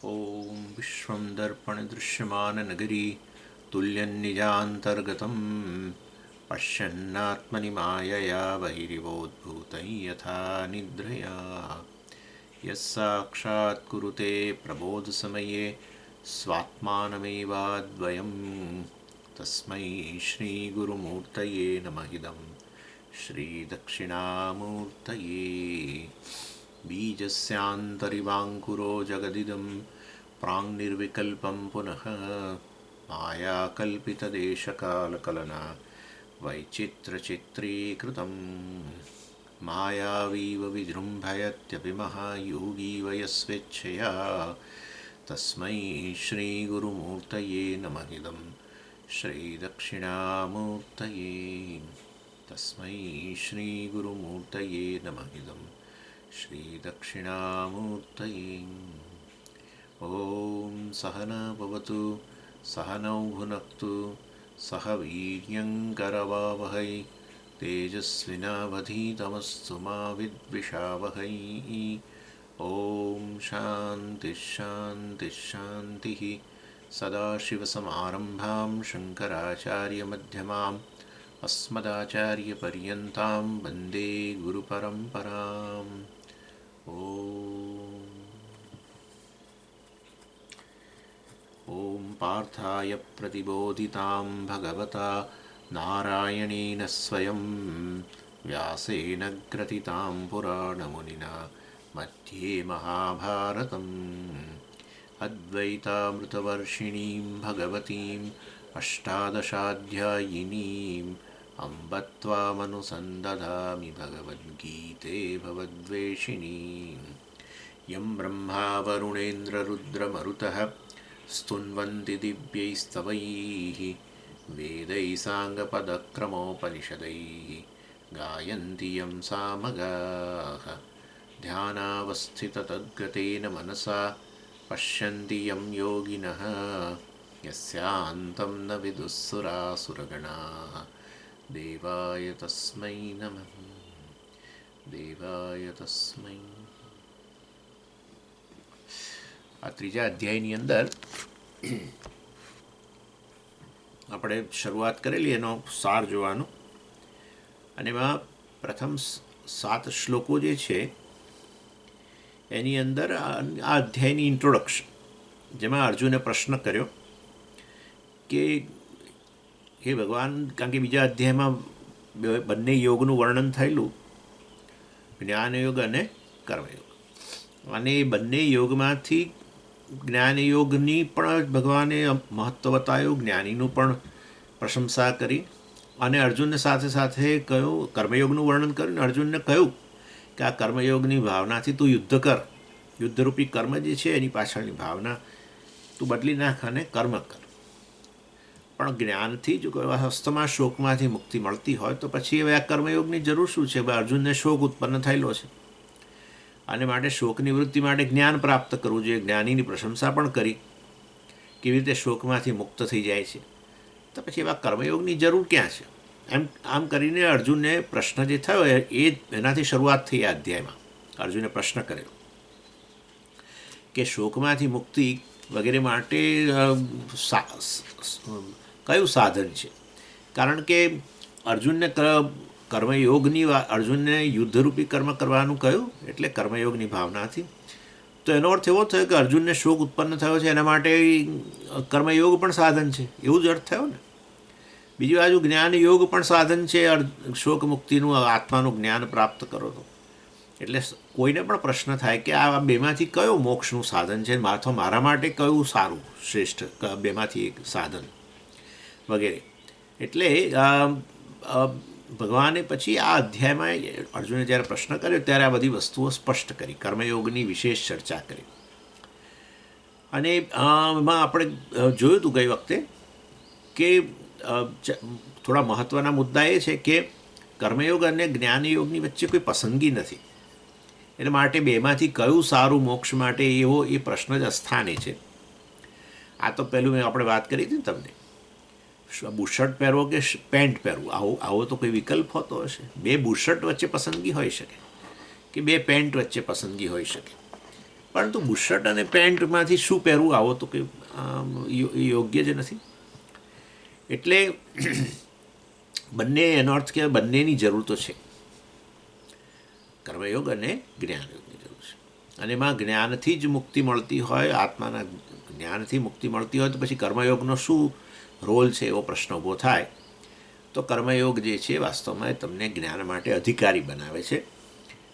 ॐ विश्वं दर्पणदृश्यमाननगरी तुल्यन्निजान्तर्गतं पश्यन्नात्मनि मायया बहिरिवोद्भूतं यथा निद्रया यः साक्षात् कुरुते प्रबोधसमये स्वात्मानमेवाद्वयं तस्मै श्रीगुरुमूर्तये नमः इदं श्रीदक्षिणामूर्तये बीजस्यान्तरिवाङ्कुरो जगदिदं प्राङ्निर्विकल्पं पुनः मायाकल्पितदेशकालकलना वैचित्रचित्रीकृतं मायावीव विजृम्भयत्यपि महायोगी वयस्वेच्छया तस्मै श्रीगुरुमूर्तये नमः इदं श्रीदक्षिणामूर्तये तस्मै श्रीगुरुमूर्तये नमः इदं श्रीदक्षिणामूर्तये। ॐ सहना भवतु सहनौ भुनक्तु सह वीर्यङ्करवावहै तेजस्विनावधीतमस्तु मा विद्विषावहै। ॐ शान्तिः शान्तिः शान्तिः। सदाशिवसमारम्भां शङ्कराचार्यमध्यमाम् अस्मदाचार्यपर्यन्तां वन्दे गुरुपरम्पराम्। ॐ पार्थाय प्रतिबोधितां भगवता नारायणेन स्वयं व्यासेन ग्रथितां पुराणमुनिना मध्ये महाभारतम् अद्वैतामृतवर्षिणीं भगवतीम् अष्टादशाध्यायिनीम् अम्ब त्वामनुसन्दधामि भगवद्गीते भवद्वेषिणीम्। यं ब्रह्मा वरुणेन्द्ररुद्रमरुतः स्तुन्वन्ति दिव्यैस्तवैः वेदैः साङ्गपदक्रमोपनिषदैः गायन्ति यं सामगाः। ध्यानावस्थिततद्गतेन मनसा पश्यन्ति यं योगिनः यस्यान्तं न विदुःसुरासुरगणाः। देवाय तस्मै नमः देवाय तस्मै। આ ત્રીજા અધ્યાયની અંદર આપણે શરૂઆત કરેલી એનો સાર જોવાનો, અને એમાં પ્રથમ 7 શ્લોકો જે છે એની અંદર આ અધ્યાયની ઇન્ટ્રોડક્શન, જેમાં અર્જુને પ્રશ્ન કર્યો કે હે ભગવાન, કારણ કે બીજા અધ્યાયમાં બંને યોગનું વર્ણન થયેલું, જ્ઞાનયોગ અને કર્મયોગ, અને એ બંને યોગમાંથી જ્ઞાનયોગની પણ ભગવાને મહત્ત્વ બતાવ્યું, જ્ઞાનીનું પણ પ્રશંસા કરી, અને અર્જુનને સાથે સાથે કહ્યું, કર્મયોગનું વર્ણન કર્યું, અને અર્જુનને કહ્યું કે આ કર્મયોગની ભાવનાથી તું યુદ્ધ કર, યુદ્ધરૂપી કર્મ જે છે એની પાછળની ભાવના તું બદલી નાખ અને કર્મ કર. પણ જ્ઞાનથી જો કોઈ હસ્તમાં શોકમાંથી મુક્તિ મળતી હોય તો પછી હવે આ કર્મયોગની જરૂર શું છે? અર્જુનને શોક ઉત્પન્ન થયેલો છે, અને માટે શોક નિવૃત્તિ માટે જ્ઞાન પ્રાપ્ત કરવું જોઈએ. જ્ઞાનીની પ્રશંસા પણ કરી, કેવી રીતે શોકમાંથી મુક્ત થઈ જાય છે, તો પછી એવા કર્મયોગની જરૂર ક્યાં છે? આમ કરીને અર્જુનને પ્રશ્ન જે થયો એનાથી શરૂઆત થઈ. આ અધ્યાયમાં અર્જુને પ્રશ્ન કર્યો કે શોકમાંથી મુક્તિ વગેરે માટે કયું સાધન છે? કારણ કે અર્જુનને અર્જુનને યુદ્ધરૂપી કર્મ કરવાનું કહ્યું, એટલે કર્મયોગની ભાવનાથી. તો એનો અર્થ એવો થયો કે અર્જુનને શોક ઉત્પન્ન થયો છે, એના માટે કર્મયોગ પણ સાધન છે, એવું જ અર્થ થયો ને. બીજી બાજુ જ્ઞાનયોગ પણ સાધન છે, શોક મુક્તિનું, આત્માનું જ્ઞાન પ્રાપ્ત કરો તો. એટલે કોઈને પણ પ્રશ્ન થાય કે આ બેમાંથી કયો મોક્ષનું સાધન છે, મારા માટે કયું સારું, શ્રેષ્ઠ, બેમાંથી એક સાધન વગેરે. એટલે ભગવાને પછી આ અધ્યાયમાં અર્જુને જ્યારે પ્રશ્ન કર્યો ત્યારે આ બધી વસ્તુઓ સ્પષ્ટ કરી, કર્મયોગની વિશેષ ચર્ચા કરી. અને એમાં આપણે જોયું હતું ગઈ વખતે કે થોડા મહત્ત્વના મુદ્દા એ છે કે કર્મયોગ અને જ્ઞાનયોગની વચ્ચે કોઈ પસંદગી નથી. એટલે માટે બેમાંથી કયું સારું મોક્ષ માટે, એવો એ પ્રશ્ન જ અસ્થાને છે. આ તો પહેલું આપણે વાત કરી હતી ને તમને, બુશર્ટ પહેરવો કે પેન્ટ પહેરવું, આવો તો કોઈ વિકલ્પ હોતો હશે? બે બુશર્ટ વચ્ચે પસંદગી હોઈ શકે કે બે પેન્ટ વચ્ચે પસંદગી હોઈ શકે, પરંતુ બુશર્ટ અને પેન્ટમાંથી શું પહેરવું આવો તો કે યોગ્ય જ નથી. એટલે બંને, એનો અર્થ કે બંનેની જરૂર તો છે, કર્મયોગ અને જ્ઞાનયોગની જરૂર છે. અને એમાં જ્ઞાનથી જ મુક્તિ મળતી હોય, આત્માના જ્ઞાનથી મુક્તિ મળતી હોય તો પછી કર્મયોગનો શું રોલ છે એવો પ્રશ્ન ઊભો થાય. તો કર્મયોગ જે છે વાસ્તવમાં તમને જ્ઞાન માટે અધિકારી બનાવે છે.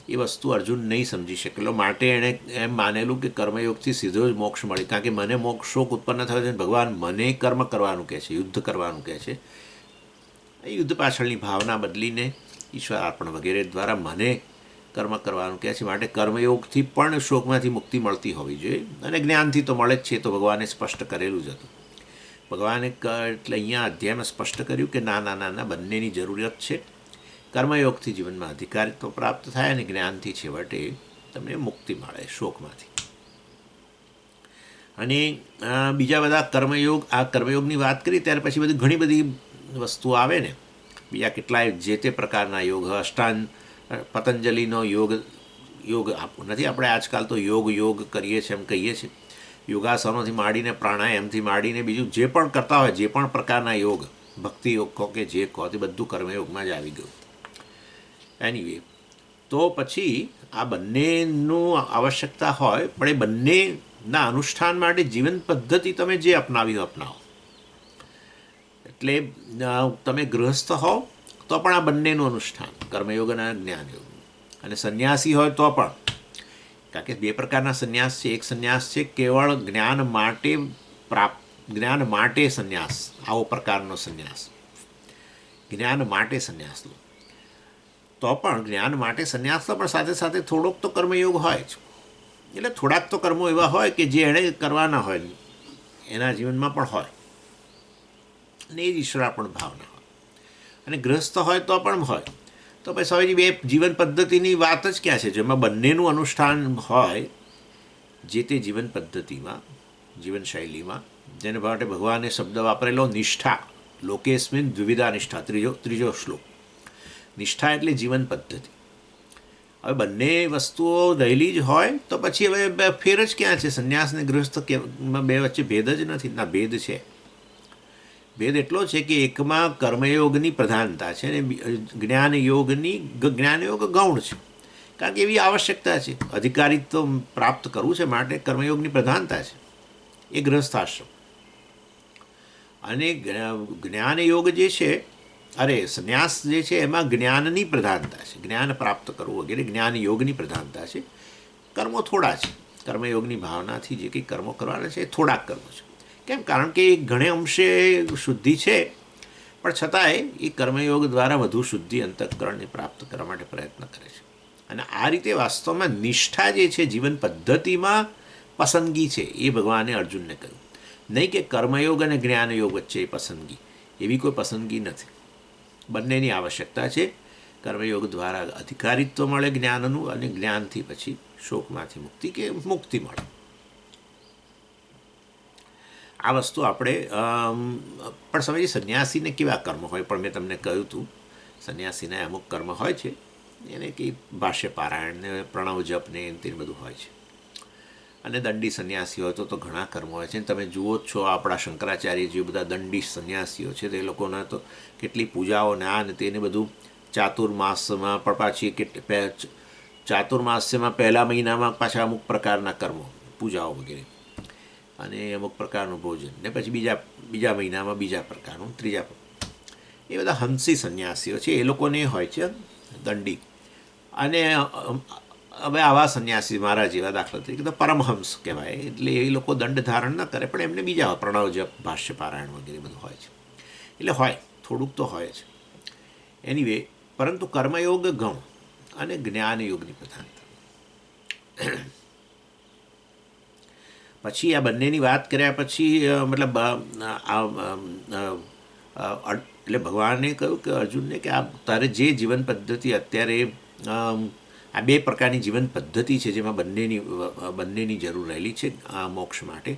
એ વસ્તુ અર્જુન નહીં સમજી શકેલો, માટે એણે એમ માનેલું કે કર્મયોગથી સીધો જ મોક્ષ મળે, કારણ કે મને મોક્ષ શોક ઉત્પન્ન થયો છે, ભગવાન મને કર્મ કરવાનું કહે છે, યુદ્ધ કરવાનું કહે છે. એ યુદ્ધ પાછળની ભાવના બદલીને ઈશ્વર અર્પણ વગેરે દ્વારા મને કર્મ કરવાનું કહે છે. માટે કર્મયોગથી પણ શોકમાંથી મુક્તિ મળતી હોવી જોઈએ, અને જ્ઞાનથી તો મળે જ છે, તો ભગવાને સ્પષ્ટ કરેલું જ હતું. ભગવાને એટલે અહીંયા અધ્યાયમાં સ્પષ્ટ કર્યું કે ના ના ના ના, બંનેની જરૂરિયાત છે. કર્મયોગથી જીવનમાં અધિકારિત્વ પ્રાપ્ત થાય અને જ્ઞાનથી છેવટે તમને મુક્તિ મળે શોકમાંથી. અને બીજા બધા કર્મયોગ, આ કર્મયોગની વાત કરી ત્યારે પછી બધી ઘણી બધી વસ્તુઓ આવે ને, બીજા કેટલાય જે તે પ્રકારના યોગ, અષ્ટાંગ પતંજલિનો યોગ નથી, આપણે આજકાલ તો યોગ કરીએ છીએ, એમ કહીએ છીએ. યોગાસનોથી માંડીને પ્રાણાયામથી માંડીને બીજું જે પણ કરતા હોય, જે પણ પ્રકારના યોગ, ભક્તિ યોગ કહો કે જે કહો, તે બધું કર્મયોગમાં જ આવી ગયું. એનીવે, તો પછી આ બંનેનું આવશ્યકતા હોય, પણ એ બંનેના અનુષ્ઠાન માટે જીવન પદ્ધતિ તમે જે અપનાવી અપનાવો. એટલે તમે ગૃહસ્થ હો તો પણ આ બંનેનું અનુષ્ઠાન, કર્મયોગ અને જ્ઞાનયોગ. અને સંન્યાસી હોય તો પણ, કારણ કે બે પ્રકારના સંન્યાસ છે. એક સંન્યાસ છે કેવળ જ્ઞાન માટે સંન્યાસ, આવો પ્રકારનો સંન્યાસ, જ્ઞાન માટે સંન્યાસ લો તો પણ, જ્ઞાન માટે સંન્યાસ લો પણ સાથે સાથે થોડોક તો કર્મયોગ હોય જ. એટલે થોડાક તો કર્મો એવા હોય કે જે એણે કરવાના હોય, એના જીવનમાં પણ હોય, અને એ જ ઈશ્વરાર્પણ ભાવના હોય. અને ગ્રસ્ત હોય તો પણ હોય. તો પછી સ્વામીજી બે જીવન પદ્ધતિની વાત જ ક્યાં છે, જેમાં બંનેનું અનુષ્ઠાન હોય જે તે જીવન પદ્ધતિમાં, જીવનશૈલીમાં. જેને માટે ભગવાને શબ્દ વાપરેલો નિષ્ઠા, લોકેસ્મિન દ્વિવિધા નિષ્ઠા, ત્રીજો શ્લોક. નિષ્ઠા એટલે જીવન પદ્ધતિ. હવે બંને વસ્તુઓ રહેલી જ હોય તો પછી હવે ફેર જ ક્યાં છે? સંન્યાસ ને ગૃહસ્થ બે વચ્ચે ભેદ જ નથી. ના, ભેદ છે. ભેદ એટલો છે કે એકમાં કર્મયોગની પ્રધાનતા છે અને જ્ઞાનયોગ ગૌણ છે, કારણ કે એવી આવશ્યકતા છે, અધિકારીત્વ પ્રાપ્ત કરવું છે, માટે કર્મયોગની પ્રધાનતા છે. એ ગૃહસ્થાશ્રમ. અને જ્ઞાનયોગ જે છે, સંન્યાસ જે છે, એમાં જ્ઞાનની પ્રધાનતા છે, જ્ઞાન પ્રાપ્ત કરવું વગેરે જ્ઞાનયોગની પ્રધાનતા છે. કર્મો થોડા છે, કર્મયોગની ભાવનાથી જે કંઈ કર્મો કરવાના છે એ થોડાક કર્મો છે. કેમ? કારણ કે ઘણે અંશે શુદ્ધિ છે, પણ છતાંય એ કર્મયોગ દ્વારા વધુ શુદ્ધિ અંતઃકરણને પ્રાપ્ત કરવા માટે પ્રયત્ન કરે છે. અને આ રીતે વાસ્તવમાં નિષ્ઠા જે છે જીવન પદ્ધતિમાં પસંદગી છે, એ ભગવાને અર્જુનને કહ્યું. નહીં કે કર્મયોગ અને જ્ઞાનયોગ વચ્ચે પસંદગી, એવી કોઈ પસંદગી નથી. બંનેની આવશ્યકતા છે. કર્મયોગ દ્વારા અધિકારીત્વ મળે જ્ઞાનનું, અને જ્ઞાનથી પછી શોકમાંથી મુક્તિ મળે. આ વસ્તુ આપણે પણ સમજીએ. સંન્યાસીને કેવા કર્મ હોય? પણ મેં તમને કહ્યું હતું, સંન્યાસીને અમુક કર્મ હોય છે, એને કે ભાષ્ય પારાયણ ને પ્રણવ જપ ને તે બધું હોય છે. અને દંડી સંન્યાસી હોય તો ઘણા કર્મો હોય છે. તમે જુઓ જ છો, આપણા શંકરાચાર્ય જે બધા દંડી સંન્યાસીઓ છે, તે લોકોના તો કેટલી પૂજાઓ ને આ ને તેને બધું ચાતુર્માસમાં પણ પાછી ચાતુર્માસ્યમાં પહેલા મહિનામાં પાછા અમુક પ્રકારના કર્મો, પૂજાઓ વગેરે, અને અમુક પ્રકારનું ભોજન, ને પછી બીજા મહિનામાં બીજા પ્રકારનું, ત્રીજા. એ બધા હંસી સંન્યાસીઓ છે, એ લોકોને હોય છે દંડી. અને હવે આવા સંન્યાસી મારા જેવા દાખલા તરીકે તો પરમહંસ કહેવાય. એટલે એ લોકો દંડ ધારણ ન કરે, પણ એમને બીજા પ્રણવ જપ, ભાષ્ય પારાયણ વગેરે બધું હોય છે. એટલે હોય, થોડુંક તો હોય છે. એનીવે, પરંતુ કર્મયોગ ગૌણ અને જ્ઞાનયોગની પ્રધાનતા. પછી આ બંનેની વાત કર્યા પછી મતલબ એટલે ભગવાને કહ્યું કે અર્જુનને કે આ તારે જે જીવન પદ્ધતિ અત્યારે, આ બે પ્રકારની જીવન પદ્ધતિ છે જેમાં બંનેની જરૂર રહેલી છે મોક્ષ માટે.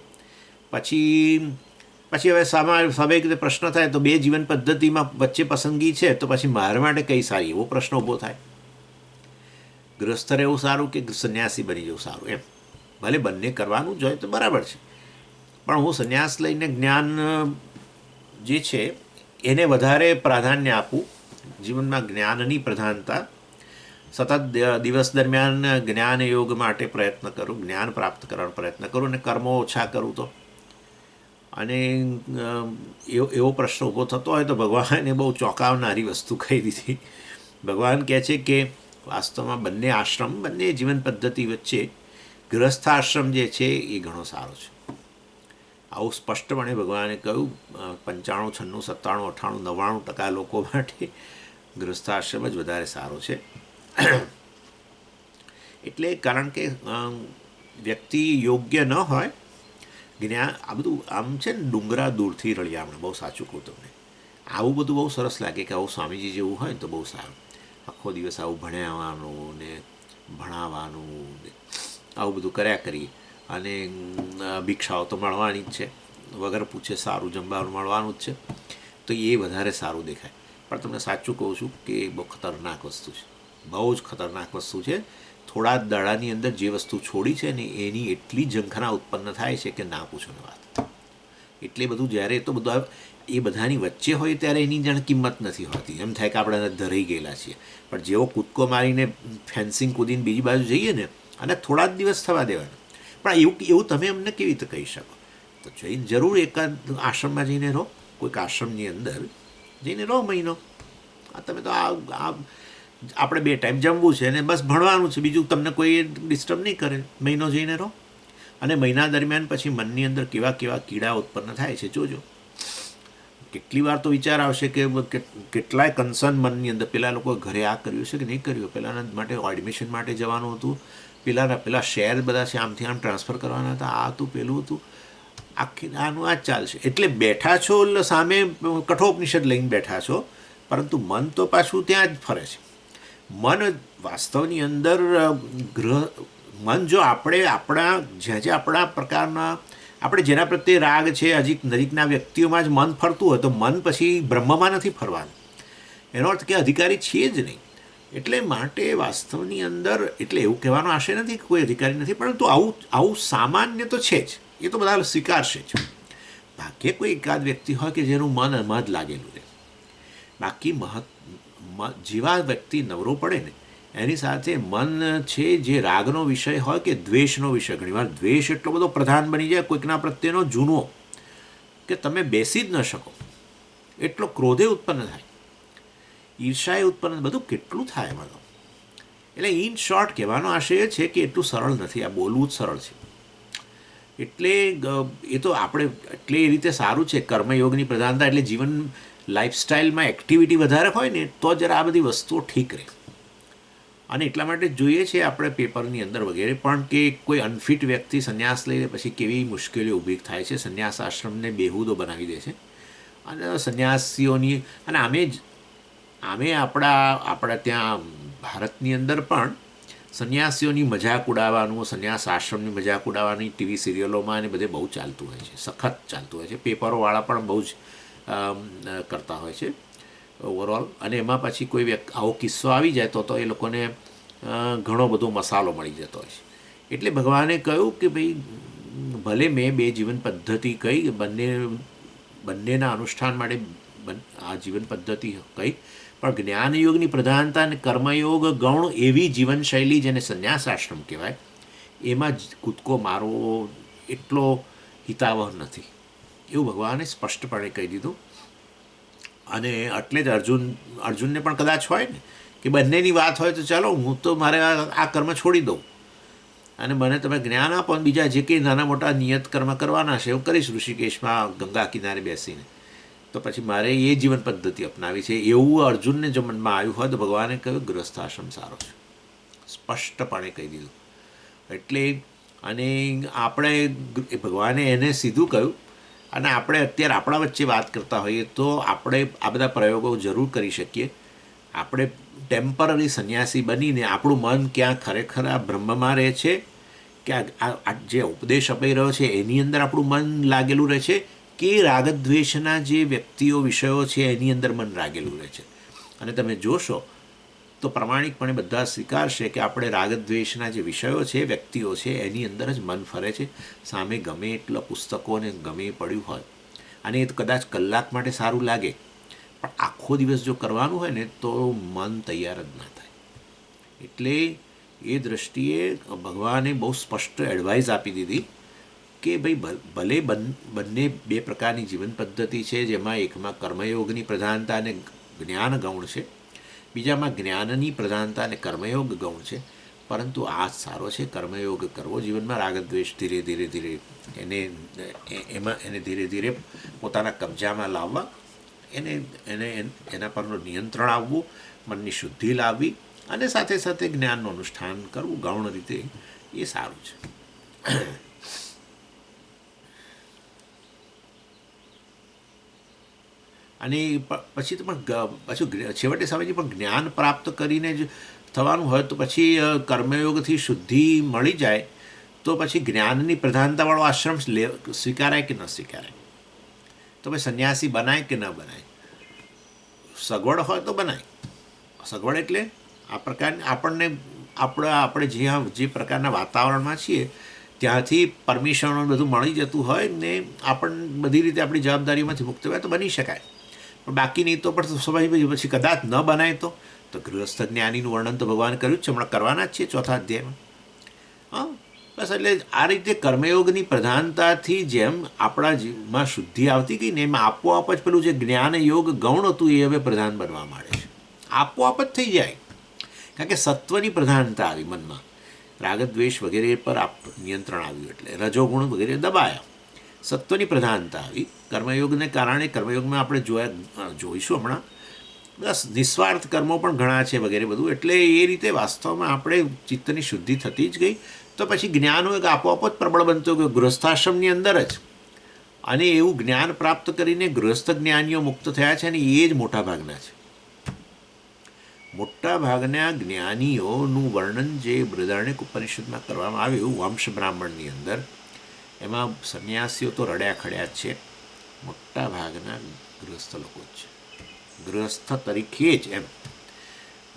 પછી હવે સ્વાભાવિક રીતે પ્રશ્ન થાય, તો બે જીવન પદ્ધતિમાં વચ્ચે પસંદગી છે, તો પછી મારા માટે કઈ સારી? એવો પ્રશ્ન ઊભો થાય. ગૃહસ્થ રહેવું સારું કે સંન્યાસી બની જવું સારું? એમ ભલે બંને કરવાનું જ હોય તો બરાબર છે, પણ હું સંન્યાસ લઈને જ્ઞાન જે છે એને વધારે પ્રાધાન્ય આપું, જીવનમાં જ્ઞાનની પ્રધાનતા, સતત દિવસ દરમિયાન જ્ઞાન યોગ માટે પ્રયત્ન કરું, જ્ઞાન પ્રાપ્ત કરવાનો પ્રયત્ન કરું અને કર્મો ઓછા કરું તો. અને એવો પ્રશ્ન ઊભો થતો હોય તો ભગવાને બહુ ચોંકાવનારી વસ્તુ કહી દીધી. ભગવાન કહે છે કે વાસ્તવમાં બંને આશ્રમ, બંને જીવન પદ્ધતિ વચ્ચે ગૃહસ્થાશ્રમ જે છે એ ઘણો સારો છે. આવું સ્પષ્ટપણે ભગવાને કહ્યું. 95, 96, 97, 98, 99% લોકો માટે ગૃહસ્થાશ્રમ જ વધારે સારો છે. એટલે કારણ કે વ્યક્તિ યોગ્ય ન હોય, જ્ઞાન આ બધું આમ છે ને ડુંગરા દૂરથી રળિયામણા, બહુ સાચું કહું તમને. આવું બધું બહુ સરસ લાગે કે આવું સ્વામીજી જેવું હોય ને તો બહુ સારું. આખો દિવસ આવું ભણાવવાનું ને ભણાવવાનું ને આવું બધું કર્યા કરીએ, અને ભિક્ષાઓ તો મળવાની જ છે, વગર પૂછે સારું જમવાનું મળવાનું જ છે, તો એ વધારે સારું દેખાય. પણ તમને સાચું કહું છું કે બહુ ખતરનાક વસ્તુ છે, બહુ જ ખતરનાક વસ્તુ છે. થોડા દાડાની અંદર જે વસ્તુ છોડી છે ને એની એટલી ઝંખના ઉત્પન્ન થાય છે કે ના પૂછો ને વાત. એટલે બધું જ્યારે તો બધું એ બધાની વચ્ચે હોય ત્યારે એની જાણે કિંમત નથી હોતી, એમ થાય કે આપણે ધરાઈ ગયેલા છીએ. પણ જેવો કૂદકો મારીને ફેન્સિંગ કૂદીને બીજી બાજુ જઈએ ને, અને થોડા જ દિવસ થવા દેવાના. પણ એવું તમે અમને કેવી રીતે કહી શકો? તો જઈને જરૂર એકાદ આશ્રમમાં જઈને રહો, કોઈક આશ્રમની અંદર જઈને રહો મહિનો. તમે તો આપણે 2 ટાઈમ જમવું છે અને બસ ભણવાનું છે, બીજું તમને કોઈ ડિસ્ટર્બ નહીં કરે. મહિનો જઈને રહો, અને મહિના દરમિયાન પછી મનની અંદર કેવા કેવા કીડા ઉત્પન્ન થાય છે જોજો. કેટલી વાર તો વિચાર આવશે કે કેટલાય કન્સર્ન મનની અંદર, પેલા લોકો ઘરે આ કર્યું છે કે નહીં કર્યું, પેલાના માટે એડમિશન માટે જવાનું હતું, પેલા શેર બધા છે આમથી આમ ટ્રાન્સફર કરવાના હતા, આ હતું પેલું હતું, આખી આનું આ જ ચાલશે. એટલે બેઠા છો સામે કઠોપનિષદ લઈને બેઠા છો, પરંતુ મન તો પાછું ત્યાં જ ફરે છે. મન વાસ્તવની અંદર મન જો આપણે જ્યાં આપણા પ્રકારના આપણે જેના પ્રત્યે રાગ છે, હજી નજીકના વ્યક્તિઓમાં જ મન ફરતું હોય તો મન પછી બ્રહ્મમાં નથી ફરવાનું. એનો અર્થ કે અધિકારી છીએ જ નહીં. એટલે માટે વાસ્તવની અંદર, એટલે એવું કહેવાનો આશય નથી કે કોઈ અધિકારી નથી, પરંતુ આવું સામાન્ય તો છે જ, એ તો બધા સ્વીકારશે જ. ભાગ્યે કોઈ એકાદ વ્યક્તિ હોય કે જેનું મન એમાં જ લાગેલું રહે. બાકી જેવા વ્યક્તિ નવરો પડે ને એની સાથે મન છે જે રાગનો વિષય હોય કે દ્વેષનો વિષય, ઘણીવાર દ્વેષ એટલો બધો પ્રધાન બની જાય કોઈકના પ્રત્યેનો જૂનો કે તમે બેસી જ ન શકો, એટલો ક્રોધે ઉત્પન્ન થાય, ઈર્ષાએ ઉત્પન્ન, બધું કેટલું થાય એમાં તો. એટલે ઇન શોર્ટ કહેવાનો આશય છે કે એટલું સરળ નથી, આ બોલવું જ સરળ છે. એટલે એ તો આપણે એટલે એ રીતે સારું છે કર્મયોગની પ્રધાનતા, એટલે જીવન લાઈફસ્ટાઈલમાં એક્ટિવિટી વધારે હોય ને તો જરા આ બધી વસ્તુઓ ઠીક રહે. અને એટલા માટે જોઈએ છે આપણે પેપરની અંદર વગેરે પણ કે કોઈ અનફિટ વ્યક્તિ સંન્યાસ લઈને પછી કેવી મુશ્કેલીઓ ઊભી થાય છે. સંન્યાસ આશ્રમને બેહુદો બનાવી દે છે, અને સંન્યાસીઓની, અને આમે આપણા ત્યાં ભારતની અંદર પણ સંન્યાસીઓની મજાક ઉડાવવાનું, સંન્યાસ આશ્રમની મજાક ઉડાવવાની ટીવી સિરિયલોમાં અને બધે બહુ ચાલતું હોય છે, સખત ચાલતું હોય છે. પેપરોવાળા પણ બહુ જ કરતા હોય છે ઓવરઓલ. અને એમાં પછી કોઈ આવો કિસ્સો આવી જાય તો એ લોકોને ઘણો બધો મસાલો મળી જતો હોય છે. એટલે ભગવાને કહ્યું કે ભાઈ ભલે મેં 2 જીવન પદ્ધતિ કહી, બંનેના અનુષ્ઠાન માટે આ જીવન પદ્ધતિ કહી, પણ જ્ઞાનયોગની પ્રધાનતા અને કર્મયોગ ગૌણ એવી જીવનશૈલી જેને સંન્યાસ આશ્રમ કહેવાય, એમાં જ કૂદકો મારવો એટલો હિતાવહ નથી, એવું ભગવાને સ્પષ્ટપણે કહી દીધું. અને એટલે જ અર્જુનને પણ કદાચ હોય ને કે બંનેની વાત હોય તો ચાલો હું તો મારે આ કર્મ છોડી દઉં અને મને તમે જ્ઞાન આપો, અને બીજા જે કંઈ નાના મોટા નિયત કર્મ કરવાના છે એવું કરીશ ઋષિકેશમાં ગંગા કિનારે બેસીને, તો પછી મારે એ જીવન પદ્ધતિ અપનાવી છે, એવું અર્જુનને જો મનમાં આવ્યું હોય તો ભગવાને કહ્યું ગૃહસ્થાશ્રમ સારો છે, સ્પષ્ટપણે કહી દીધું. એટલે અને આપણે ભગવાને એને સીધું કહ્યું. અને આપણે અત્યારે આપણા વચ્ચે વાત કરતા હોઈએ તો આપણે આ બધા પ્રયોગો જરૂર કરી શકીએ. આપણે ટેમ્પરરી સંન્યાસી બનીને આપણું મન ક્યાં ખરેખર આ બ્રહ્મમાં રહે છે કે આ જે ઉપદેશ અપાઈ રહ્યો છે એની અંદર આપણું મન લાગેલું રહે છે, કે રાગદ્વેષના જે વ્યક્તિઓ વિષયો છે એની અંદર મન લાગેલું રહે છે. અને તમે જોશો તો પ્રમાણિકપણે બધા સ્વીકારશે કે આપણે રાગદ્વેષના જે વિષયો છે, વ્યક્તિઓ છે, એની અંદર જ મન ફરે છે. સામે ગમે એટલા પુસ્તકોને ગમે પડ્યું હોય અને એ કદાચ કલાક માટે સારું લાગે, પણ આખો દિવસ જો કરવાનું હોય ને તો મન તૈયાર જ ના થાય. એટલે એ દૃષ્ટિએ ભગવાને બહુ સ્પષ્ટ એડવાઇસ આપી દીધી કે ભાઈ ભલે બંને બે પ્રકારની જીવન પદ્ધતિ છે, જેમાં એકમાં કર્મયોગની પ્રધાનતા અને જ્ઞાન ગૌણ છે, બીજામાં જ્ઞાનની પ્રધાનતા અને કર્મયોગ ગૌણ છે, પરંતુ આ જ સારો છે કર્મયોગ કરવો જીવનમાં. રાગદ્વેષ ધીરે ધીરે ધીરે એને ધીરે ધીરે પોતાના કબજામાં લાવવા, એને એને એના પરનું નિયંત્રણ આવવું, મનની શુદ્ધિ લાવવી અને સાથે સાથે જ્ઞાનનું અનુષ્ઠાન કરવું ગૌણ રીતે, એ સારું છે. અને પછી તો પણ પાછું છેવટે સ્વામીજી પણ જ્ઞાન પ્રાપ્ત કરીને જ થવાનું હોય તો પછી કર્મયોગથી શુદ્ધિ મળી જાય તો પછી જ્ઞાનની પ્રધાનતાવાળો આશ્રમ સ્વીકારાય કે ન સ્વીકારાય? તો ભાઈ સંન્યાસી બનાય કે ન બનાય? સગવડ હોય તો બનાય. સગવડ એટલે આ પ્રકારની આપણે જે પ્રકારના વાતાવરણમાં છીએ ત્યાંથી પરમિશનો બધું મળી જતું હોય ને બધી રીતે આપણી જવાબદારીમાંથી મુક્ત હોય તો બની શકાય. પણ બાકી નહીં તો પણ સ્વાભાવિક પછી કદાચ ન બનાય તો ગૃહસ્થ જ્ઞાનીનું વર્ણન તો ભગવાન કર્યું જ છે, હમણાં કરવાના જ છે 4થા અધ્યાયમાં. હા, બસ એટલે આ રીતે કર્મયોગની પ્રધાનતાથી જેમ આપણા જીવમાં શુદ્ધિ આવતી ગઈ ને, એમાં આપોઆપ જ પેલું જે જ્ઞાન યોગ ગૌણ હતું એ હવે પ્રધાન બનવા માંડે છે. આપોઆપ જ થઈ જાય, કારણ કે સત્વની પ્રધાનતા આવી મનમાં, રાગદ્વેષ વગેરે પર નિયંત્રણ આવ્યું એટલે રજોગુણ વગેરે દબાયા, સત્વની પ્રધાનતા આવી. કર્મયોગને કારણે કર્મયોગમાં આપણે જોઈશું હમણાં બસ નિસ્વાર્થ કર્મો પણ ઘણા છે વગેરે બધું. એટલે એ રીતે વાસ્તવમાં આપણે ચિત્તની શુદ્ધિ થતી જ ગઈ તો પછી જ્ઞાનનો એક આપોઆપ જ પ્રબળ બનતો ગયો ગૃહસ્થાશ્રમની અંદર જ. અને એવું જ્ઞાન પ્રાપ્ત કરીને ગૃહસ્થ જ્ઞાનીઓ મુક્ત થયા છે અને એ જ મોટા ભાગના છે. મોટા ભાગના જ્ઞાનીઓનું વર્ણન જે બૃહદારણ્યક ઉપનિષદમાં કરવામાં આવ્યું વંશ બ્રાહ્મણની અંદર, એમાં સંન્યાસીઓ તો રડ્યા ખડ્યા જ છે, મોટા ભાગના ગૃહસ્થ લોકો જ છે. ગૃહસ્થ તરીકે જ એમ,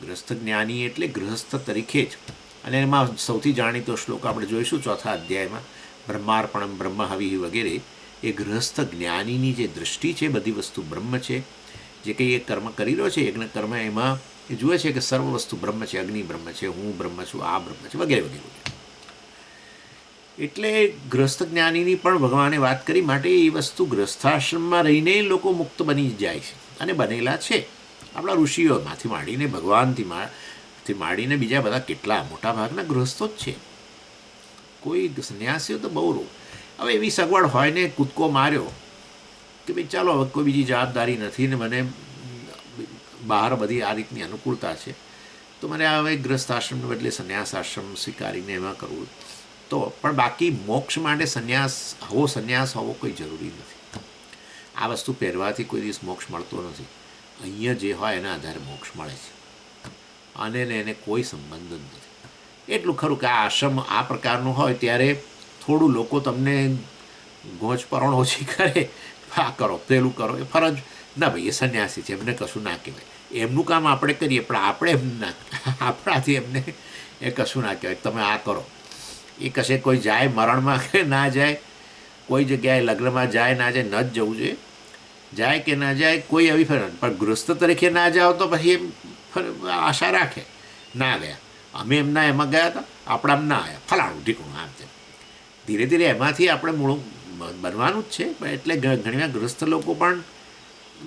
ગૃહસ્થ જ્ઞાની એટલે ગૃહસ્થ તરીકે જ. અને એમાં સૌથી જાણીતો શ્લોક આપણે જોઈશું 4થા અધ્યાયમાં, બ્રહ્માર્પણમ બ્રહ્મહવિ વગેરે. એ ગૃહસ્થ જ્ઞાનીની જે દૃષ્ટિ છે, બધી વસ્તુ બ્રહ્મ છે, જે કંઈ એ કર્મ કરી રહ્યો છે યજ્ઞ કર્મ, એમાં એ જુએ છે કે સર્વ વસ્તુ બ્રહ્મ છે, અગ્નિ બ્રહ્મ છે, હું બ્રહ્મ છું, આ બ્રહ્મ છે વગેરે વગેરે. એટલે ગૃહસ્થ જ્ઞાનીની પણ ભગવાને વાત કરી માટે એ વસ્તુ ગૃહસ્થાશ્રમમાં રહીને લોકો મુક્ત બની જાય છે અને બનેલા છે. આપણા ઋષિઓમાંથી માંડીને ભગવાનથી માંડીને બીજા બધા કેટલા મોટા ભાગના ગૃહસ્થો જ છે. કોઈ સંન્યાસીઓ તો બહુ હવે એવી સગવડ હોય ને કૂદકો માર્યો કે ભાઈ ચાલો હવે કોઈ બીજી જવાબદારી નથી ને મને બહાર બધી આ રીતની અનુકૂળતા છે તો મને હવે ગૃહસ્થાશ્રમને બદલે સંન્યાસ આશ્રમ સ્વીકારીને એમાં કરવું તો. પણ બાકી મોક્ષ માટે સંન્યાસ હોવો કોઈ જરૂરી નથી. આ વસ્તુ પહેરવાથી કોઈ દિવસ મોક્ષ મળતો નથી. અહીંયા જે હોય એના આધારે મોક્ષ મળે છે અને એને કોઈ સંબંધ જ નથી. એટલું ખરું કે આ આશ્રમ આ પ્રકારનું હોય ત્યારે થોડું લોકો તમને ગોંચ પરોણ ઓછી કરે, આ કરો પેલું કરો, એ ફરજ ના ભાઈ એ સંન્યાસી છે એમને કશું ના કહેવાય. એમનું કામ આપણે કરીએ પણ આપણે એમ ના, આપણાથી એમને એ કશું ના કહેવાય તમે આ કરો. એ કશે કોઈ જાય મરણમાં કે ના જાય, કોઈ જગ્યાએ લગ્નમાં જાય ના જાય, ન જ જવું જોઈએ. જાય કે ના જાય કોઈ એવી ફરજ, પણ ગૃહસ્થ તરીકે ના જાઓ તો પછી એમ આશા રાખે ના ગયા, અમે એમના એમાં ગયા હતા આપણા એમ ના આવ્યા, ફલાણું ઢીકણું આમ તેમ. ધીરે ધીરે એમાંથી આપણે મૂળ બનવાનું જ છે. એટલે ઘણીવાર ગૃહસ્થ લોકો પણ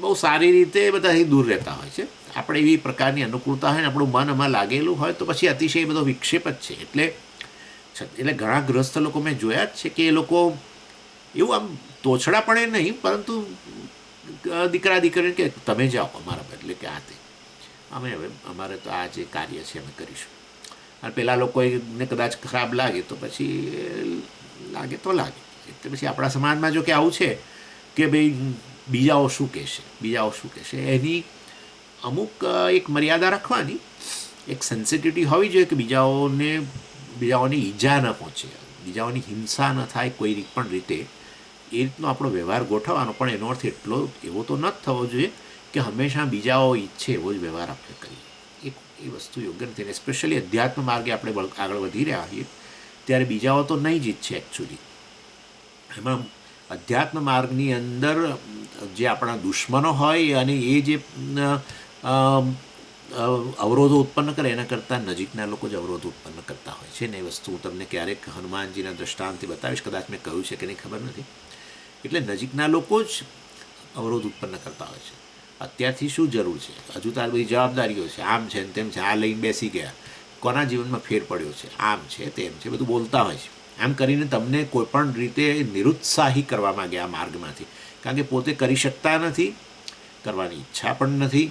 બહુ સારી રીતે બધાથી દૂર રહેતા હોય છે. આપણે એવી પ્રકારની અનુકૂળતા હોય ને આપણું મન એમાં લાગેલું હોય તો પછી અતિશય બધો વિક્ષેપ જ છે. એટલે ઘણા ગૃહસ્થ લોકો મેં જોયા જ છે કે એ લોકો એવું આમ તોછડાપણે નહીં, પરંતુ દીકરા દીકરીને કે તમે જાઓ અમારા બદલે કે આ તે અમે હવે અમારે તો આ જે કાર્ય છે અમે કરીશું. અને પેલા લોકોને કદાચ ખરાબ લાગે તો પછી લાગે તો લાગે. એટલે પછી આપણા સમાજમાં જો કે આવું છે કે ભાઈ બીજાઓ શું કહેશે, એની અમુક એક મર્યાદા રાખવાની, એક સેન્સિટિવિટી હોવી જોઈએ કે બીજાઓની ઈજા ન પહોંચે, બીજાઓની હિંસા ન થાય કોઈ પણ રીતે. એ રીતનો આપણો વ્યવહાર ગોઠવવાનો. પણ એનો અર્થ એવો તો ન જ થવો જોઈએ કે હંમેશા બીજાઓ ઈચ્છે એવો જ વ્યવહાર આપણે કરીએ. એ વસ્તુ યોગ્ય નથી. અને સ્પેશિયલી અધ્યાત્મ માર્ગે આપણે આગળ વધી રહ્યા હોઈએ ત્યારે બીજાઓ તો નહીં જ ઈચ્છે એકચ્યુઅલી. એમાં અધ્યાત્મ માર્ગની અંદર જે આપણા દુશ્મનો હોય અને એ જે અવરોધો ઉત્પન્ન કરે એના કરતાં નજીકના લોકો જ અવરોધો ઉત્પન્ન કરતા હોય છે. ને એ વસ્તુ હું તમને ક્યારેક હનુમાનજીના દ્રષ્ટાંતથી બતાવીશ, કદાચ મેં કહ્યું છે કે નહીં ખબર નથી. એટલે નજીકના લોકો જ અવરોધ ઉત્પન્ન કરતા હોય છે. અત્યારથી શું જરૂર છે, હજુ તો આ બધી જવાબદારીઓ છે, આમ છે ને તેમ છે, આ લઈને બેસી ગયા, કોના જીવનમાં ફેર પડ્યો છે, આમ છે તેમ છે, બધું બોલતા હોય છે. આમ કરીને તમને કોઈપણ રીતે નિરુત્સાહી કરવા માગે આ માર્ગમાંથી, કારણ કે પોતે કરી શકતા નથી, કરવાની ઈચ્છા પણ નથી,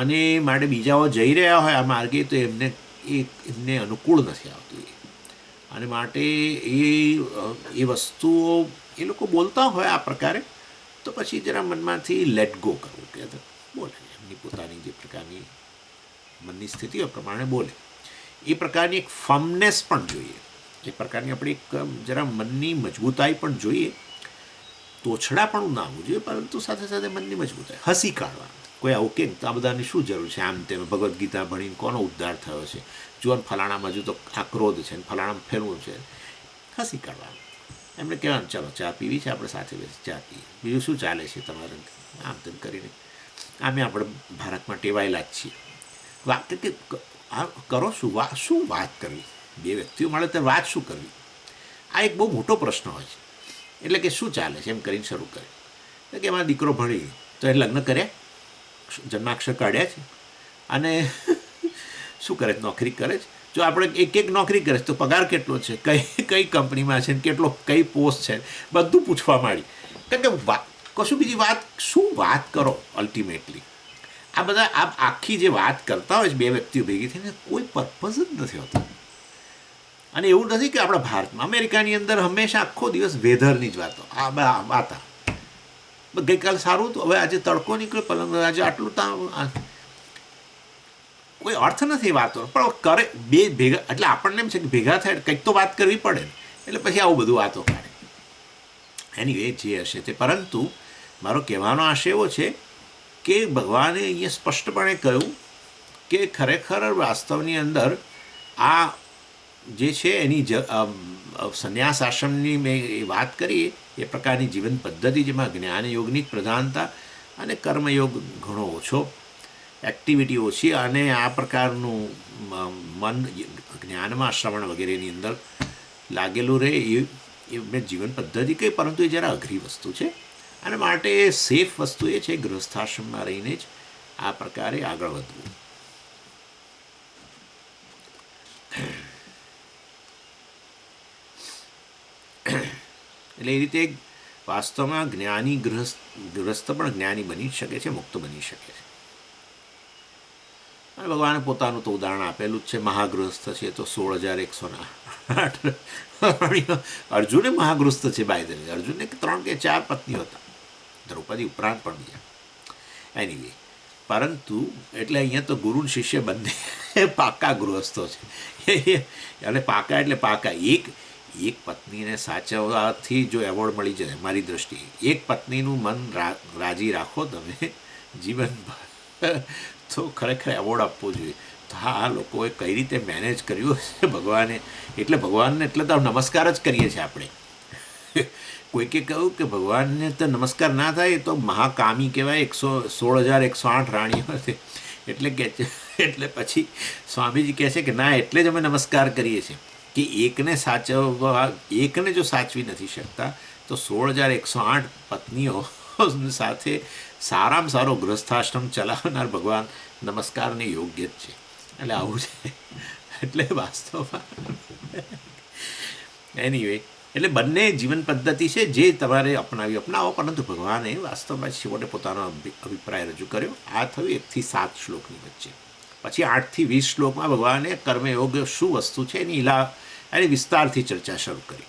અને માટે બીજાઓ જઈ રહ્યા હોય આ માર્ગે તો એમને અનુકૂળ નથી આવતું. અને માટે એ વસ્તુઓ એ લોકો બોલતા હોય આ પ્રકારે, તો પછી જરા મનમાંથી લેટ ગો કરવું, કે બોલે એમની પોતાની જે પ્રકારની મનની સ્થિતિઓ પ્રમાણે બોલે. એ પ્રકારની એક ફર્મનેસ પણ જોઈએ, એ પ્રકારની આપણી એક જરા મનની મજબૂતાઈ પણ જોઈએ. તોછડા પણ ના આવવું જોઈએ, પરંતુ સાથે સાથે મનની મજબૂતાઈ. હસી કાઢવાનું, કોઈ આવું કે આ બધાની શું જરૂર છે, આમ તેમ ભગવદ્ ગીતા ભણીને કોનો ઉદ્ધાર થયો છે, જુઓ ફલાણામાં હજુ તો આ ક્રોધ છે ને ફલાણામાં ફેરવું છે. હસી કાઢવાનું, એમણે કહેવાનું ચાલો ચા પીવી છે, આપણે સાથે બેસી ચા પીએ, બીજું શું ચાલે છે તમારે, આમ તેમ કરીને. આમે આપણે ભારતમાં ટેવાયેલા જ છીએ. વાત કે આ કરો શું વાત કરવી, બે વ્યક્તિઓ મળે તો વાત શું કરવી, આ એક બહુ મોટો પ્રશ્ન હોય છે. એટલે કે શું ચાલે છે એમ કરીને શરૂ કરે. એટલે કે એમાં દીકરો ભણી તો એ લગ્ન કર્યા, જન્માક્ષર કાઢ્યા છે, અને શું કરે, નોકરી કરે છે. જો આપણે એક નોકરી કરે છે તો પગાર કેટલો છે, કઈ કંપનીમાં છે, કેટલો કઈ પોસ્ટ છે, બધું પૂછવા માંડી. કારણ કે કશું બીજી વાત શું વાત કરો અલ્ટિમેટલી. આ બધા આ આખી જે વાત કરતા હોય છે બે વ્યક્તિઓ ભેગી થઈને, કોઈ પર્પઝ જ નથી હોતો. અને એવું નથી કે આપણા ભારતમાં, અમેરિકાની અંદર હંમેશા આખો દિવસ વેધરની જ વાતો, આ વાતા, ગઈકાલ સારું હતું, હવે આજે તડકો નીકળ્યો, પલંગ આજે આટલું, કોઈ અર્થ નથી વાતો, પણ કરે બે ભેગા. એટલે આપણને એમ છે કે ભેગા થાય કંઈક તો વાત કરવી પડે ને, એટલે પછી આવું બધું વાતો કાઢે. એની વે જે હશે તે. પરંતુ મારો કહેવાનો આશય એવો છે કે ભગવાને અહીંયા સ્પષ્ટપણે કહ્યું કે ખરેખર વાસ્તવની અંદર આ જે છે એની સંન્યાસ આશ્રમની મેં એ વાત કરી, એ પ્રકારની જીવન પદ્ધતિ જેમાં જ્ઞાનયોગની જ પ્રધાનતા અને કર્મયોગ ઘણો ઓછો, એક્ટિવિટી ઓછી, અને આ પ્રકારનું મન જ્ઞાનમાં શ્રવણ વગેરેની અંદર લાગેલું રહે, એ મેં જીવન પદ્ધતિ કહી, પરંતુ એ જરા અઘરી વસ્તુ છે. અને માટે સેફ વસ્તુ એ છે ગૃહસ્થાશ્રમમાં રહીને જ આ પ્રકારે આગળ વધવું. એટલે એ રીતે વાસ્તવમાં જ્ઞાની ગૃહસ્થ પણ જ્ઞાની બની શકે છે, મુક્ત બની શકે છે. અને ભગવાને પોતાનું તો ઉદાહરણ આપેલું જ છે. મહાગૃહસ્થ છે તો 16,108 અર્જુને મહાગૃહસ્થ છે. બાય અર્જુનને 3 કે 4 પત્નીઓ હતા, દ્રૌપદી ઉપરાંત પણ બીજા. એનીવે, પરંતુ એટલે અહીંયા તો ગુરુ શિષ્ય બંને પાકા ગૃહસ્થો છે. અને પાકા એટલે પાકા. એક પત્નીને સાચવવાથી જો એવોર્ડ મળી જાય, મારી દ્રષ્ટિએ એક પત્નીનું મન રાજી રાખો તમે જીવનભર, તો ખરેખર એવોર્ડ આપવો જોઈએ. તો આ લોકોએ કઈ રીતે મેનેજ કર્યું છે ભગવાને. એટલે ભગવાનને એટલે તો નમસ્કાર જ કરીએ છીએ આપણે. કોઈકે કહ્યું કે ભગવાનને તો નમસ્કાર ના થાય, તો મહાકામી કહેવાય. 16,108 રાણીઓ છે એટલે કે એટલે પછી સ્વામીજી કહે છે કે ના, એટલે જ અમે નમસ્કાર કરીએ છીએ કે એકને સાચવવા, એકને જો સાચવી નથી શકતા તો 16,108 પત્નીઓ સાથે સારામાં સારો ગૃહસ્થાશ્રમ ચલાવનાર ભગવાન નમસ્કારને યોગ્ય જ છે. એટલે આવું છે. એટલે વાસ્તવમાં એનીવે, એટલે બંને જીવન પદ્ધતિ છે જે તમારે અપનાવો, પરંતુ ભગવાને વાસ્તવમાં છેવટે પોતાનો અભિપ્રાય રજૂ કર્યો. આ થયું 1 થી 7 શ્લોકની વચ્ચે. પછી 8 થી 20 શ્લોકમાં ભગવાને કર્મયોગ શું વસ્તુ છે એની વિસ્તારથી ચર્ચા શરૂ કરી.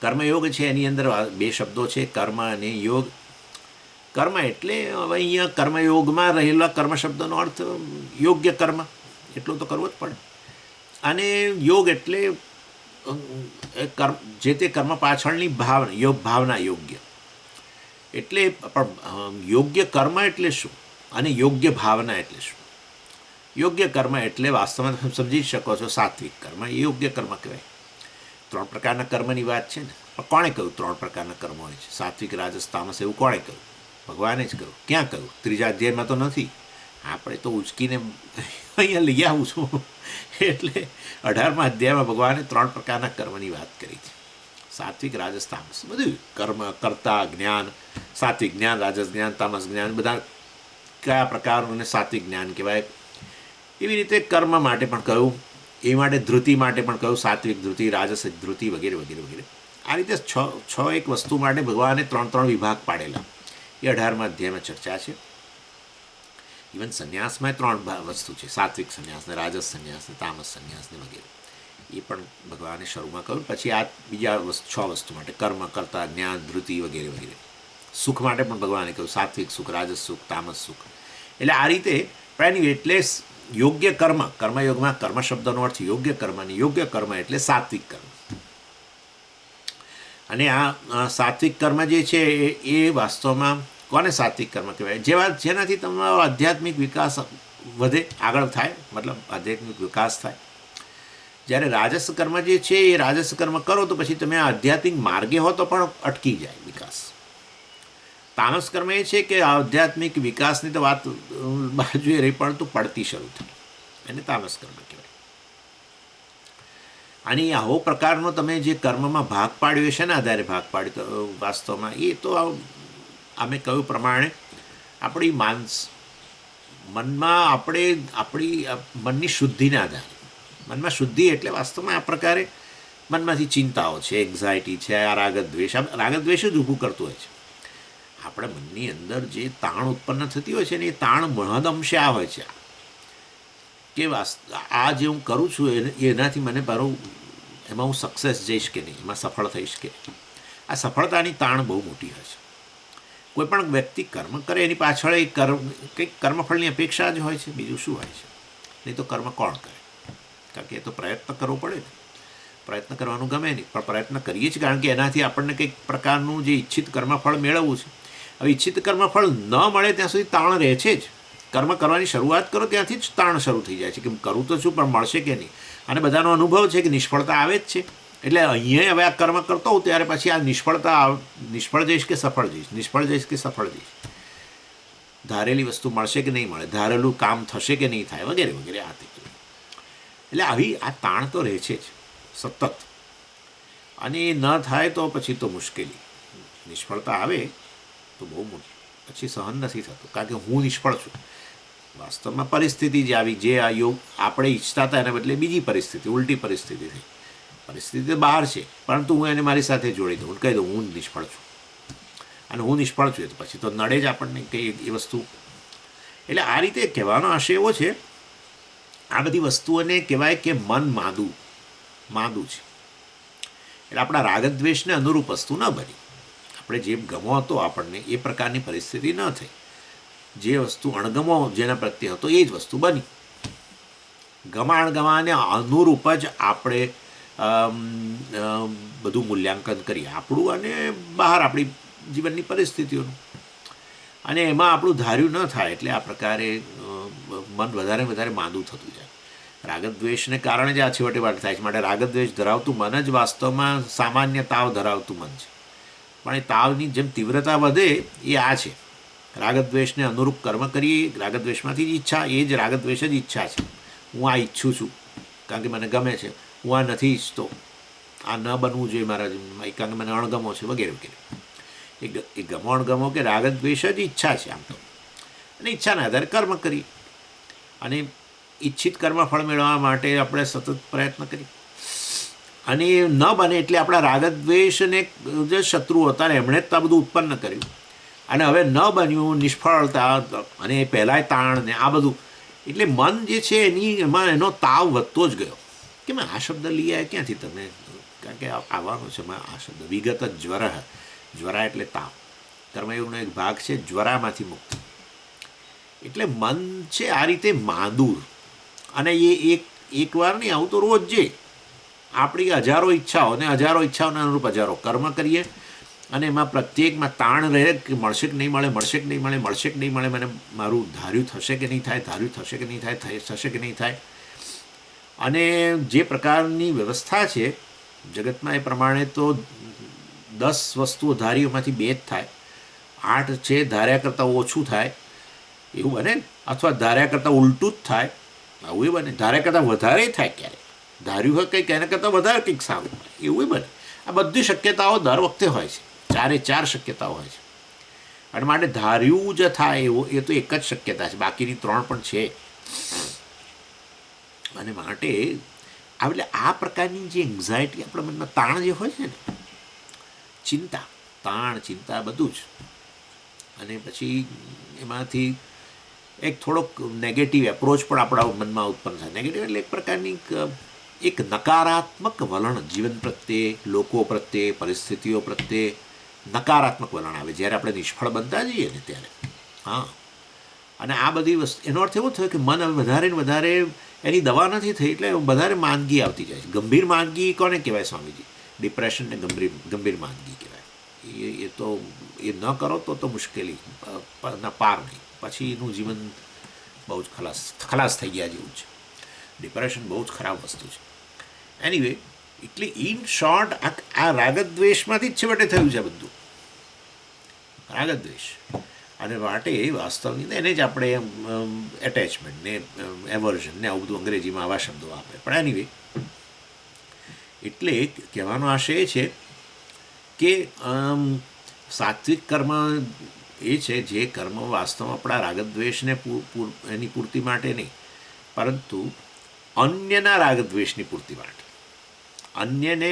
કર્મયોગ છે એની અંદર 2 શબ્દો છે, કર્મ અને યોગ. કર્મ એટલે હવે અહીંયા કર્મયોગમાં રહેલા કર્મ શબ્દનો અર્થ યોગ્ય કર્મ, એટલું તો કરવું જ પડે. અને યોગ એટલે જે તે કર્મ પાછળની ભાવના યોગ્ય. એટલે યોગ્ય કર્મ એટલે શું અને યોગ્ય ભાવના એટલે શું? યોગ્ય કર્મ એટલે વાસ્તવમાં તમે સમજી શકો છો સાત્વિક કર્મ એ યોગ્ય કર્મ કહેવાય. 3 પ્રકારના કર્મની વાત છે ને, પણ કોણે કહ્યું 3 પ્રકારના કર્મ હોય છે? સાત્વિક, રાજસ, તામસ એવું કોણે કહ્યું? ભગવાને જ કહ્યું. ક્યાં કહ્યું? 3જા અધ્યાયમાં તો નથી. આપણે તો ઉચકીને અહીંયા લઈ આવું છું. એટલે 18મા અધ્યાયમાં ભગવાને 3 પ્રકારના કર્મની વાત કરી છે. સાત્વિક, રાજસ, તામસ, બધું કર્મ, કર્તા, જ્ઞાન, સાત્વિક જ્ઞાન, રાજસ જ્ઞાન, તામસ જ્ઞાન, બધા કયા પ્રકારનું સાત્વિક જ્ઞાન કહેવાય. એવી રીતે કર્મ માટે પણ કહ્યું, એ માટે ધૃતિ માટે પણ કહ્યું, સાત્વિક ધૃતિ, રાજસિક ધૃતિ વગેરે વગેરે વગેરે. આ રીતે એક વસ્તુ માટે ભગવાને 3 વિભાગ પાડેલા. એ 18મા અધ્યાયમાં ચર્ચા છે. ઇવન સંન્યાસમાં 3 વસ્તુ છે, સાત્વિક સંન્યાસ ને, રાજસ સંન્યાસ ને, તામસ સંન્યાસ ને વગેરે. એ પણ ભગવાને શરૂમાં કહ્યું. પછી આ બીજા 6 વસ્તુ માટે કર્મ, કર્તા, જ્ઞાન, ધૃતિ વગેરે વગેરે. સુખ માટે પણ ભગવાને કહ્યું, સાત્વિક સુખ, રાજસ સુખ, તામસ સુખ. એટલે આ રીતે એટલે યોગ્ય કર્મ, કર્મયોગમાં કર્મ શબ્દનો અર્થ યોગ્ય કર્મની, યોગ્ય કર્મ એટલે સાત્વિક કર્મ. અને આ સાત્વિક કર્મ જે છે એ વાસ્તવમાં કોને સાત્વિક કર્મ કહેવાય? જેનાથી તમારો આધ્યાત્મિક વિકાસ વધે, આગળ થાય, મતલબ આધ્યાત્મિક વિકાસ થાય. જ્યારે રાજસ કર્મ જે છે એ રાજસ કર્મ કરો તો પછી તમે આધ્યાત્મિક માર્ગે હો તો પણ અટકી જાય વિકાસ. તામસ કર્મ એ છે કે આધ્યાત્મિક વિકાસની તો વાત બાજુએ રહી પણ તો પડતી શરૂ થાય, એને તામસ કર્મ કહેવાય. અને આવો પ્રકારનો તમે જે કર્મમાં ભાગ પાડ્યો છે ને, આધારે ભાગ પાડ્યો વાસ્તવમાં એ તો અમે કહ્યું પ્રમાણે આપણી મનમાં આપણી મનની શુદ્ધિના આધારે, મનમાં શુદ્ધિ એટલે વાસ્તવમાં આ પ્રકારે મનમાંથી ચિંતાઓ છે, એન્ઝાયટી છે, આ રાગદ્વેષ જ ઊભું કરતું હોય છે. આપણે મનની અંદર જે તાણ ઉત્પન્ન થતી હોય છે ને, એ તાણ મહદ અંશે આ હોય છે કે આ જે હું કરું છું એનાથી મને મારું એમાં હું સક્સેસ જઈશ કે નહીં, એમાં સફળ થઈશ કે નહીં. આ સફળતાની તાણ બહુ મોટી હોય છે. કોઈ પણ વ્યક્તિ કર્મ કરે એની પાછળ કંઈક કર્મફળની અપેક્ષા જ હોય છે, બીજું શું હોય છે? નહીં તો કર્મ કોણ કરે? કારણ કે એ તો પ્રયત્ન કરવો પડે ને. પ્રયત્ન કરવાનું ગમે નહીં, પણ પ્રયત્ન કરીએ છીએ કારણ કે એનાથી આપણને કંઈક પ્રકારનું જે ઈચ્છિત કર્મફળ મેળવવું છે. હવે ઈચ્છિત કર્મફળ ન મળે ત્યાં સુધી તાણ રહે છે જ. કર્મ કરવાની શરૂઆત કરો ત્યાંથી જ તાણ શરૂ થઈ જાય છે કે કરું તો છું પણ મળશે કે નહીં. અને બધાનો અનુભવ છે કે નિષ્ફળતા આવે જ છે. એટલે અહીંયા હવે આ કર્મ કરતો હોઉં ત્યારે પછી આ નિષ્ફળ જઈશ કે સફળ જઈશ, નિષ્ફળ જઈશ કે સફળ જઈશ, ધારેલી વસ્તુ મળશે કે નહીં મળે, ધારેલું કામ થશે કે નહીં થાય વગેરે વગેરે. આ એટલે આવી આ તાણ તો રહે છે જ સતત. અને એ ન થાય તો પછી તો મુશ્કેલી, નિષ્ફળતા આવે તો બહુ મોટી પછી સહન નથી થતું, કારણ કે હું નિષ્ફળ છું. વાસ્તવમાં પરિસ્થિતિ જે આવી, જે આ યોગ આપણે ઈચ્છતા હતા એના બદલે બીજી પરિસ્થિતિ, ઉલટી પરિસ્થિતિ થઈ. પરિસ્થિતિ બહાર છે પરંતુ હું એને મારી સાથે જોડી દઉં, કહી દઉં હું નિષ્ફળ છું. અને હું નિષ્ફળ છું તો પછી તો નડે જ આપણને કંઈ એ વસ્તુ. એટલે આ રીતે કહેવાનો આશય એવો છે, આ બધી વસ્તુઓને કહેવાય કે મન માદું છે. એટલે આપણા રાગદ્વેષને અનુરૂપ વસ્તુ ન બની. આપણે જે ગમો હતો આપણને એ પ્રકારની પરિસ્થિતિ ન થઈ. જે વસ્તુ અણગમો જેના પ્રત્યે હતો એ જ વસ્તુ બની. અણગમાને અનુરૂપ જ આપણે બધું મૂલ્યાંકન કરીએ, આપણું અને બહાર આપણી જીવનની પરિસ્થિતિઓનું. અને એમાં આપણું ધાર્યું ન થાય એટલે આ પ્રકારે મન વધારે વધારે માંદું થતું જાય. રાગદ્વેષને કારણે જ આ છેવટે વાત થાય છે. માટે રાગદ્વેષ ધરાવતું મન જ વાસ્તવમાં સામાન્ય તાવ ધરાવતું મન છે. પણ એ તાવની જેમ તીવ્રતા વધે એ આ છે. રાગદ્વેષને અનુરૂપ કર્મ કરીએ, રાગદ્વેષમાંથી જ ઈચ્છા, એ જ રાગદ્વેષ જ ઈચ્છા છે. હું આ ઈચ્છું છું કારણ કે મને ગમે છે, હું આ નથી ઈચ્છતો, આ ન બનવું જોઈએ મારા જીવનમાં કારણ કે મને અણગમો છે વગેરે વગેરે. એ ગમો અણગમો કે રાગદ્વેષ જ ઈચ્છા છે આમ તો. અને ઈચ્છાના આધારે કર્મ કરીએ અને ઈચ્છિત કર્મફળ મેળવવા માટે આપણે સતત પ્રયત્ન કરીએ. અને એ ન બને એટલે આપણા રાગદ્વેષને જે શત્રુ હતા ને એમણે જ આ બધું ઉત્પન્ન કર્યું. અને હવે ન બન્યું, નિષ્ફળતા અને પહેલાંય તાણ ને આ બધું. એટલે મન જે છે એમાં એનો તાવ વધતો જ ગયો. કે મેં આ શબ્દ લઈ આવ્યા ક્યાંથી તમે? કારણ કે આવવાનો છે આ શબ્દ વિગત જ્વરા એટલે તાવ. કર્મયોગનો એક ભાગ છે જ્વરામાંથી મુક્તિ. એટલે મન છે આ રીતે માંદુર. અને એ એક વાર નહીં, આવું તો રોજ જે આપણી હજારો ઈચ્છાઓને અનુરૂપ હજારો કર્મ કરીએ અને એમાં પ્રત્યેકમાં તાણ રહે કે મળશે કે નહીં મળે, મળશે કે નહીં મળે, મળશે કે નહીં મળે, મને મારું ધાર્યું થશે કે નહીં થાય, ધાર્યું થશે કે નહીં થાય, થશે કે નહીં થાય. અને જે પ્રકારની વ્યવસ્થા છે જગતમાં એ પ્રમાણે તો 10 વસ્તુઓ ધારીઓમાંથી 2 જ થાય, 8 છે ધાર્યા કરતાં ઓછું થાય એવું બને, અથવા ધાર્યા કરતાં ઉલટું જ થાય આવું એ બને, ધાર્યા કરતાં વધારે થાય, ક્યારેક ધાર્યું હોય કંઈક એના કરતાં વધારે કંઈક સારું હોય એવું બને. આ બધી શક્યતાઓ દર વખતે હોય છે, 4 શક્યતાઓ હોય છે. અને માટે ધાર્યું જ થાય એવું એ તો એક જ શક્યતા છે, બાકીની 3 પણ છે. અને માટે એટલે આ પ્રકારની જે એન્ઝાયટી આપણા મનમાં તાણ જે હોય છે ને, ચિંતા, તાણ ચિંતા બધું જ, અને પછી એમાંથી એક થોડોક નેગેટિવ એપ્રોચ પણ આપણા મનમાં ઉત્પન્ન થાય. નેગેટિવ એટલે એક પ્રકારની એક નકારાત્મક વલણ જીવન પ્રત્યે, લોકો પ્રત્યે, પરિસ્થિતિઓ પ્રત્યે નકારાત્મક વલણ આવે જ્યારે આપણે નિષ્ફળ બનતા જઈએ ને ત્યારે. હા, અને આ બધી વસ્તુ એનો અર્થ એવો થયો કે મન હવે વધારે ને વધારે એની દવા નથી થઈ એટલે વધારે માંદગી આવતી જાય છે. ગંભીર માંદગી કોને કહેવાય સ્વામીજી? ડિપ્રેશનને ગંભીર માંદગી કહેવાય. એ તો એ ન કરો તો મુશ્કેલી ના પાર નહીં, પછી એનું જીવન બહુ જ ખલાસ થઈ ગયા જેવું છે. ડિપ્રેશન બહુ જ ખરાબ વસ્તુ છે. એનીવે, એટલે ઇન શોર્ટ આ રાગદ્વેષમાંથી જ છેવટે થયું છે બધું, રાગદ્વેષ. અને માટે વાસ્તવની એને જ આપણે એટેચમેન્ટ ને એવર્ઝન ને આવું બધું અંગ્રેજીમાં આવા શબ્દો વાપરે. પણ એનીવે, એટલે કહેવાનો આશય એ છે કે સાત્વિક કર્મ એ છે જે કર્મ વાસ્તવમાં આપણા રાગદ્વેષને એની પૂર્તિ માટે નહીં, પરંતુ અન્યના રાગદ્વેષની પૂર્તિ માટે, અન્યને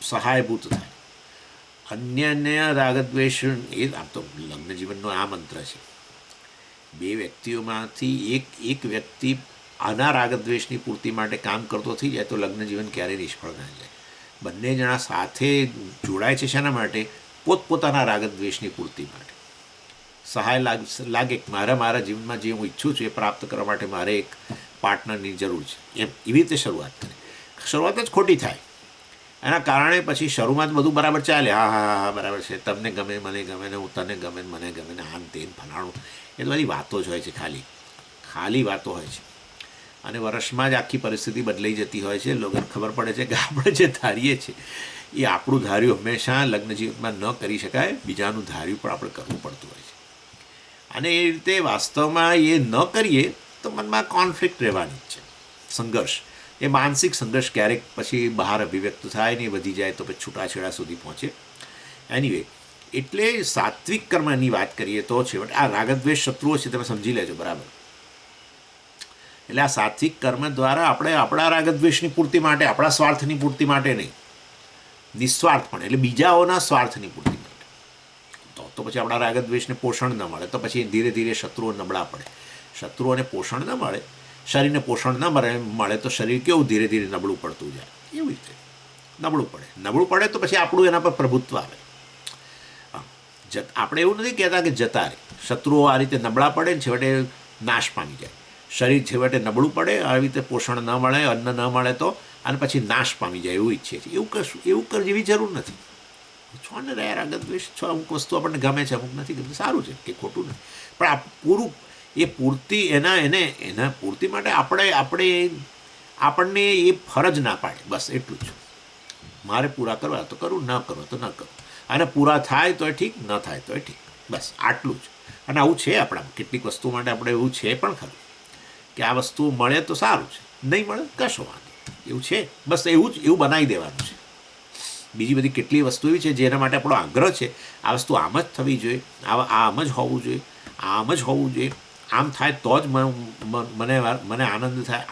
સહાયભૂત થાય. અન્યને રાગદ્વેષ એ આમ તો લગ્ન જીવનનો આ મંત્ર છે. 2 વ્યક્તિઓમાંથી એક વ્યક્તિ આના રાગદ્વેષની પૂર્તિ માટે કામ કરતો થઈ જાય તો લગ્ન જીવન ક્યારેય નિષ્ફળ ના જાય. બંને જણા સાથે જોડાય છે શાના માટે? પોતપોતાના રાગદ્વેષની પૂર્તિ માટે. સહાય લાગે કે મારા જીવનમાં જે હું ઈચ્છું છું એ પ્રાપ્ત કરવા માટે મારે એક પાર્ટનરની જરૂર છે, એમ એવી રીતે શરૂઆત કરે. શરૂઆત જ ખોટી થાય, એના કારણે પછી શરૂઆત બધું બરાબર ચાલે, હા હા હા બરાબર છે, તમને ગમે મને ગમે ને હું તને ગમે ને મને ગમે ને આમ તેમ ફલાણું, એ તો બધી વાતો જ હોય છે, ખાલી વાતો હોય છે. અને વર્ષમાં જ આખી પરિસ્થિતિ બદલાઈ જતી હોય છે. લોકોને ખબર પડે છે કે આપણે જે ધારીએ છીએ એ આપણું ધાર્યું હંમેશા લગ્ન જીવનમાં ન કરી શકાય, બીજાનું ધાર્યું પણ આપણે કરવું પડતું હોય છે. અને એ રીતે વાસ્તવમાં એ ન કરીએ તો મનમાં કોન્ફ્લિક્ટ રહેવાની જ છે, સંઘર્ષ. એ માનસિક સંઘર્ષ ક્યારેક પછી બહાર અભિવ્યક્ત થાય ને વધી જાય તો પછી છૂટાછેડા સુધી પહોંચે. એનીવે, એટલે સાત્વિક કર્મની વાત કરીએ તો છેવટે આ રાગદ્વેષ શત્રુઓ છે, તમે સમજી લેજો બરાબર. એટલે આ સાત્વિક કર્મ દ્વારા આપણે આપણા રાગદ્વેષની પૂર્તિ માટે, આપણા સ્વાર્થની પૂર્તિ માટે નહીં, નિસ્વાર્થપણે એટલે બીજાઓના સ્વાર્થની પૂર્તિ માટે. તો પછી આપણા રાગદ્વેષને પોષણ ન મળે તો પછી ધીરે ધીરે શત્રુઓ નબળા પડે. શત્રુઓને પોષણ ન મળે, શરીરને પોષણ ન મળે તો શરીર કેવું ધીરે ધીરે નબળું પડતું જાય. એવી રીતે નબળું પડે તો પછી આપણું એના પર પ્રભુત્વ આવે. આપણે એવું નથી કહેતા કે જતા રહે, શત્રુઓ આ રીતે નબળા પડે ને છેવટે નાશ પામી જાય. શરીર છેવટે નબળું પડે, આવી રીતે પોષણ ન મળે, અન્ન ન મળે તો, અને પછી નાશ પામી જાય એવું ઈચ્છે છે. એવું જેવી જરૂર નથી. છો ને રહ્યા રાગદ્વેષ છો, અમુક વસ્તુ આપણને ગમે છે, અમુક નથી ગમતી, સારું છે કે ખોટું નથી, પણ આ પૂરું એ પૂર્તિ એના પૂર્તિ માટે આપણને એ ફરજ ના પાડે, બસ એટલું જ. મારે પૂરા કરવા તો કરું, ન કરવા તો ન કરું, અને પૂરા થાય તો ઠીક, ન થાય તો ઠીક, બસ આટલું જ. અને આવું છે આપણામાં કેટલીક વસ્તુઓ માટે આપણે એવું છે પણ ખરું કે આ વસ્તુ મળે તો સારું છે, નહીં મળે કશો વાંધો, એવું છે. બસ એવું બનાવી દેવાનું છે. બીજી બધી કેટલી વસ્તુ એવી છે જેના માટે આપણો આગ્રહ છે આ વસ્તુ આમ જ થવી જોઈએ, આમ જ હોવું જોઈએ, આમ જ હોવું જોઈએ, આમ થાય તો જ મને આનંદ થાય,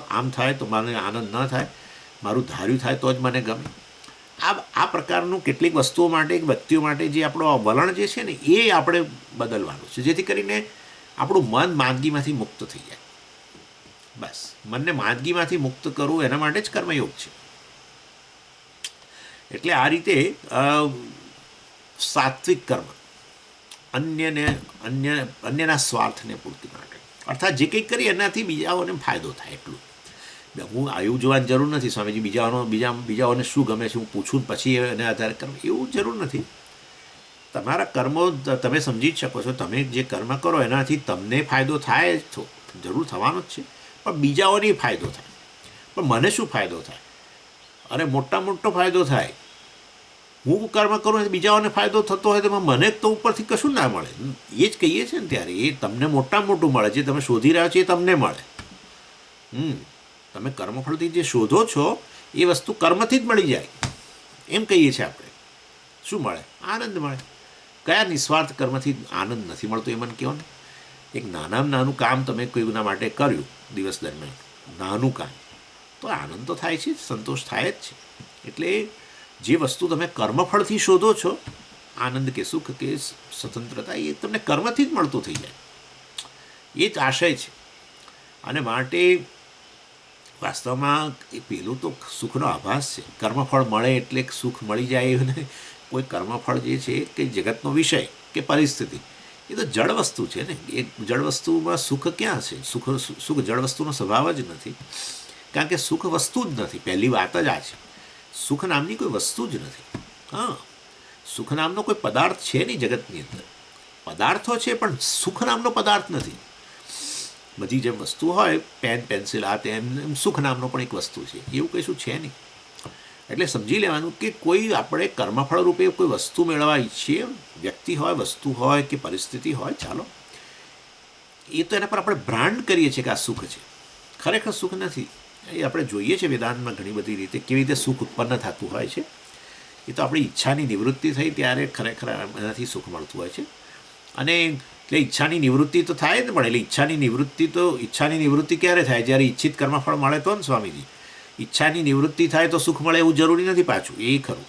આમ થાય તો મને આનંદ ન થાય, મારું ધાર્યું થાય તો જ મને ગમે. આ પ્રકારનું કેટલીક વસ્તુઓ માટે, વ્યક્તિઓ માટે જે આપણો વલણ જે છે ને એ આપણે બદલવાનું છે, જેથી કરીને આપણું મન માંદગીમાંથી મુક્ત થઈ જાય. બસ મનને માંદગીમાંથી મુક્ત કરવું એના માટે જ કર્મયોગ છે. એટલે આ રીતે સાત્વિક કર્મ અન્યના સ્વાર્થને પૂર્તિ માટે, અર્થાત જે કંઈક કરીએ એનાથી બીજાઓને ફાયદો થાય એટલું. હું એવું જોવાની જરૂર નથી સ્વામીજી બીજાઓને શું ગમે છે હું પૂછું પછી એને આધારે કરવું, એવું જરૂર નથી. તમારા કર્મો તમે સમજી જ શકો છો. તમે જે કર્મ કરો એનાથી તમને ફાયદો થાય તો જરૂર થવાનો જ છે, પણ બીજાઓને ફાયદો થાય. પણ મને શું ફાયદો થાય? અને મોટો ફાયદો થાય. હું કર્મ કરું બીજાઓને ફાયદો થતો હોય તો મને તો ઉપરથી કશું ના મળે. એ જ કહીએ છીએ ને ત્યારે, એ તમને મોટું મળે. જે તમે શોધી રહ્યા છો એ તમને મળે. તમે કર્મફળથી જે શોધો છો એ વસ્તુ કર્મથી જ મળી જાય, એમ કહીએ છીએ આપણે. શું મળે? આનંદ મળે. કયા નિસ્વાર્થ કર્મથી આનંદ નથી મળતો એ મને કહો ને. એક નાનામાં નાનું કામ તમે કોઈના માટે કર્યું દિવસ દરમિયાન, નાનું કામ, તો આનંદ તો થાય છે, સંતોષ થાય જ છે. એટલે જે વસ્તુ તમે કર્મફળથી શોધો છો, આનંદ કે સુખ કે સ્વતંત્રતા, એ તમને કર્મથી જ મળતું થઈ જાય. એ જ આશય છે. અને માટે વાસ્તવમાં એ પેલું તો સુખનો આભાસ છે. કર્મફળ મળે એટલે સુખ મળી જાય અને કોઈ કર્મફળ જે છે કે જગતનો વિષય કે પરિસ્થિતિ, એ તો જળ વસ્તુ છે ને. એ જળ વસ્તુમાં સુખ ક્યાં છે? સુખ જળ વસ્તુનો સ્વભાવ જ નથી. કારણ કે સુખ વસ્તુ જ નથી. પહેલી વાત જ આ છે. સુખ નામની કોઈ વસ્તુ જ નથી. સુખ નામનો કોઈ પદાર્થ છે નહીં જગતની અંદર. પદાર્થો છે પણ સુખ નામનો પદાર્થ નથી. બધી જેમ વસ્તુ હોય, પેન પેન્સિલ આ તેમ, સુખ નામનો પણ એક વસ્તુ છે. એવું કશું છે નહીં. એટલે સમજી લેવાનું કે કોઈ આપણે કર્મફળ રૂપે કોઈ વસ્તુ મેળવવા ઈચ્છીએ, વ્યક્તિ હોય, વસ્તુ હોય કે પરિસ્થિતિ હોય, ચાલો, એ તો એના પર આપણે બ્રાન્ડ કરીએ છીએ કે આ સુખ છે. ખરેખર સુખ નથી. એ આપણે જોઈએ છીએ વેદાંતમાં ઘણી બધી રીતે કેવી રીતે સુખ ઉત્પન્ન થતું હોય છે. એ તો આપણી ઈચ્છાની નિવૃત્તિ થઈ ત્યારે ખરેખર એનાથી સુખ મળતું હોય છે. અને એટલે ઈચ્છાની નિવૃત્તિ તો થાય જ પણ. એટલે ઈચ્છાની નિવૃત્તિ ક્યારે થાય? જ્યારે ઈચ્છિત કર્મફળ મળે તો ને સ્વામીજી. ઈચ્છાની નિવૃત્તિ થાય તો સુખ મળે એવું જરૂરી નથી પાછું, એ ખરું.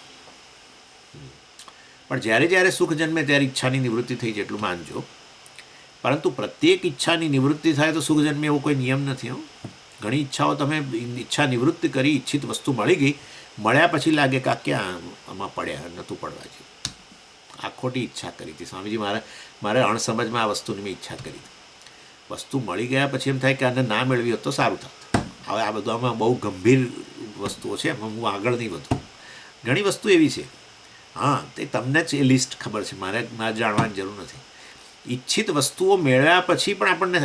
પણ જ્યારે સુખ જન્મે ત્યારે ઈચ્છાની નિવૃત્તિ થઈ જેટલું માનજો. પરંતુ પ્રત્યેક ઈચ્છાની નિવૃત્તિ થાય તો સુખ જન્મે એવો કોઈ નિયમ નથી. ઘણી ઈચ્છાઓ તમે ઈચ્છા નિવૃત્તિ કરી, ઈચ્છિત વસ્તુ મળી ગઈ, મળ્યા પછી લાગે કે આ ક્યાં આમાં પડ્યા, નહોતું પડવા જોઈએ, આ ખોટી ઈચ્છા કરી હતી સ્વામીજી. મારે અણસમજમાં આ વસ્તુની મેં ઈચ્છા કરી હતી. વસ્તુ મળી ગયા પછી એમ થાય કે આને ના મેળવી હોત તો સારું થાત. હવે આ બધું આમાં બહુ ગંભીર વસ્તુઓ છે, એમાં હું આગળ નહીં વધું. ઘણી વસ્તુ એવી છે, તે તમને જ એ લિસ્ટ ખબર છે, મારે જાણવાની જરૂર નથી. ઈચ્છિત વસ્તુઓ મેળવ્યા પછી પણ આપણને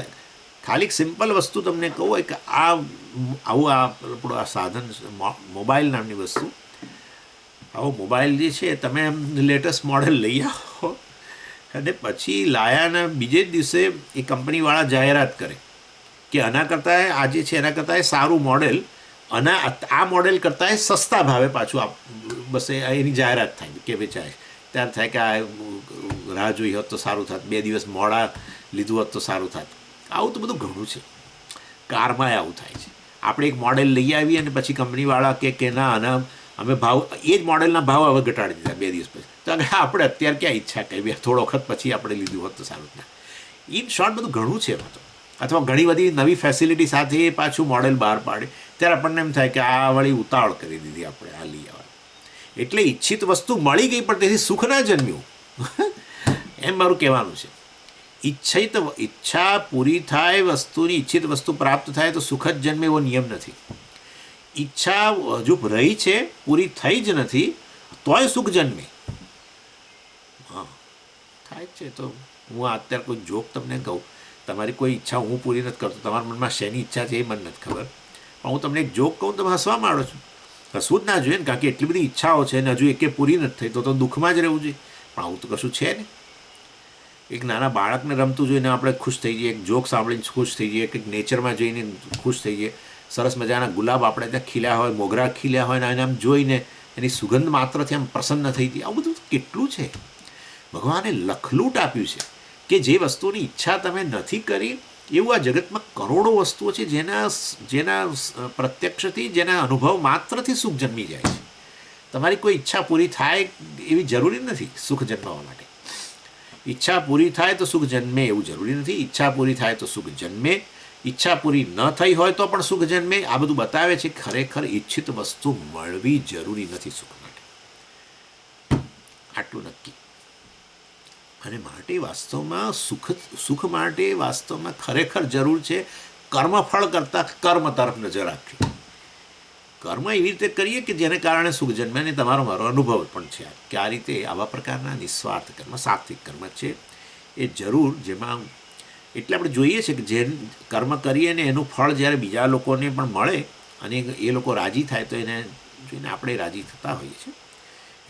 ખાલી સિમ્પલ વસ્તુ તમને કહું હોય કે આવું આપણું આ સાધન મોબાઈલ નામની વસ્તુ, આવો મોબાઈલ જે છે તમે લેટેસ્ટ મોડેલ લઈ આવો અને પછી લાયાના બીજે જ દિવસે એ કંપનીવાળા જાહેરાત કરે કે આના કરતાં આજે છે એના કરતાં સારું મોડેલ, આ મોડેલ કરતાં સસ્તા ભાવે પાછું બસ એની જાહેરાત થાય કે વેચાય. ત્યારે થાય કે આ રાહ જોઈ હોત તો સારું થાત, 2 દિવસ મોડા લીધું હોત તો સારું થાત. આવું તો બધું ઘણું છે. કારમાં આવું થાય છે. આપણે એક મોડેલ લઈ આવીએ અને પછી કંપનીવાળા કે ના આના અમે ભાવ, એ જ મોડેલના ભાવ હવે ઘટાડી દીધા 2 દિવસ પછી. તો આપણે અત્યારે ક્યાં ઈચ્છા કરી, થોડો વખત પછી આપણે લીધું હોત તો સારું ના. ઇન શોર્ટ બધું ઘણું છે એમાં તો. અથવા ઘણી બધી નવી ફેસિલિટી સાથે એ પાછું મોડેલ બહાર પાડે ત્યારે આપણને એમ થાય કે આ વળી ઉતાવળ કરી દીધી આપણે આ લઈ આવવા. એટલે ઈચ્છિત વસ્તુ મળી ગઈ પણ તેથી સુખ ના જન્મ્યું એમ મારું કહેવાનું છે. ઈચ્છા પૂરી થાય, વસ્તુની ઈચ્છિત વસ્તુ પ્રાપ્ત થાય તો સુખ જ જન્મે એવો નિયમ નથી. ઈચ્છા હજુ રહી છે, પૂરી થઈ જ નથી, તોય સુખ જન્મે. થાય છે. તો હું અત્યારે કોઈ જોક તમને કહું, તમારી કોઈ ઈચ્છા હું પૂરી નથી કરતો, તમારા મનમાં શેની ઈચ્છા છે એ મને નથી ખબર, પણ હું તમને એક જોક કહું તમે હસવા માંડો છો. હસવું જ ના જોઈએ ને, કારણ કે એટલી બધી ઈચ્છાઓ છે ને હજુ એકે પૂરી નથી થઈ તો દુઃખમાં જ રહેવું જોઈએ. પણ આવું તો કશું છે નહીં. એક નાના બાળકને રમતું જોઈને આપણે ખુશ થઈ જઈએ, એક જોક સાંભળીને ખુશ થઈ જઈએ, કંઈક નેચરમાં જઈને ખુશ થઈ જઈએ, સરસ મજાના ગુલાબ આપણે ત્યાં ખીલ્યા હોય, મોગરા ખીલ્યા હોય ને એને આમ જોઈને એની સુગંધ માત્રથી આમ પ્રસન્ન થઈ હતી. આવું બધું કેટલું છે. ભગવાને લખલૂટ આપ્યું છે કે જે વસ્તુની ઈચ્છા તમે નથી કરી એવું આ જગતમાં કરોડો વસ્તુઓ છે જેના પ્રત્યક્ષથી, જેના અનુભવ માત્રથી સુખ જન્મી જાય છે. તમારી કોઈ ઈચ્છા પૂરી થાય એવી જરૂરી નથી સુખ જન્મવા માટે. ઈચ્છા પૂરી થાય તો સુખ જન્મે એવું જરૂરી નથી. ઈચ્છા પૂરી થાય તો સુખ જન્મે, ઈચ્છા પૂરી ન થઈ હોય તો પણ સુખ જન્મે. આ બધું બતાવે છે ખરેખર ઈચ્છિત વસ્તુ મળવી જરૂરી નથી સુખ માટે. આટલું નક્કી. અને માટે વાસ્તવમાં સુખ માટે વાસ્તવમાં ખરેખર જરૂર છે કર્મફળ કરતાં કર્મ તરફ નજર રાખવી. કર્મ એવી રીતે કરીએ કે જેને કારણે સુખ જન્મે, અને તમારો મારો અનુભવ પણ છે કે આ રીતે આવા પ્રકારના નિસ્વાર્થ કર્મ, સાત્વિક કર્મ છે એ જરૂર, જેમાં એટલે આપણે જોઈએ છે કે જે કર્મ કરીએ ને એનું ફળ જ્યારે બીજા લોકોને પણ મળે અને એ લોકો રાજી થાય તો એને જોઈને આપણે રાજી થતા હોઈએ છીએ.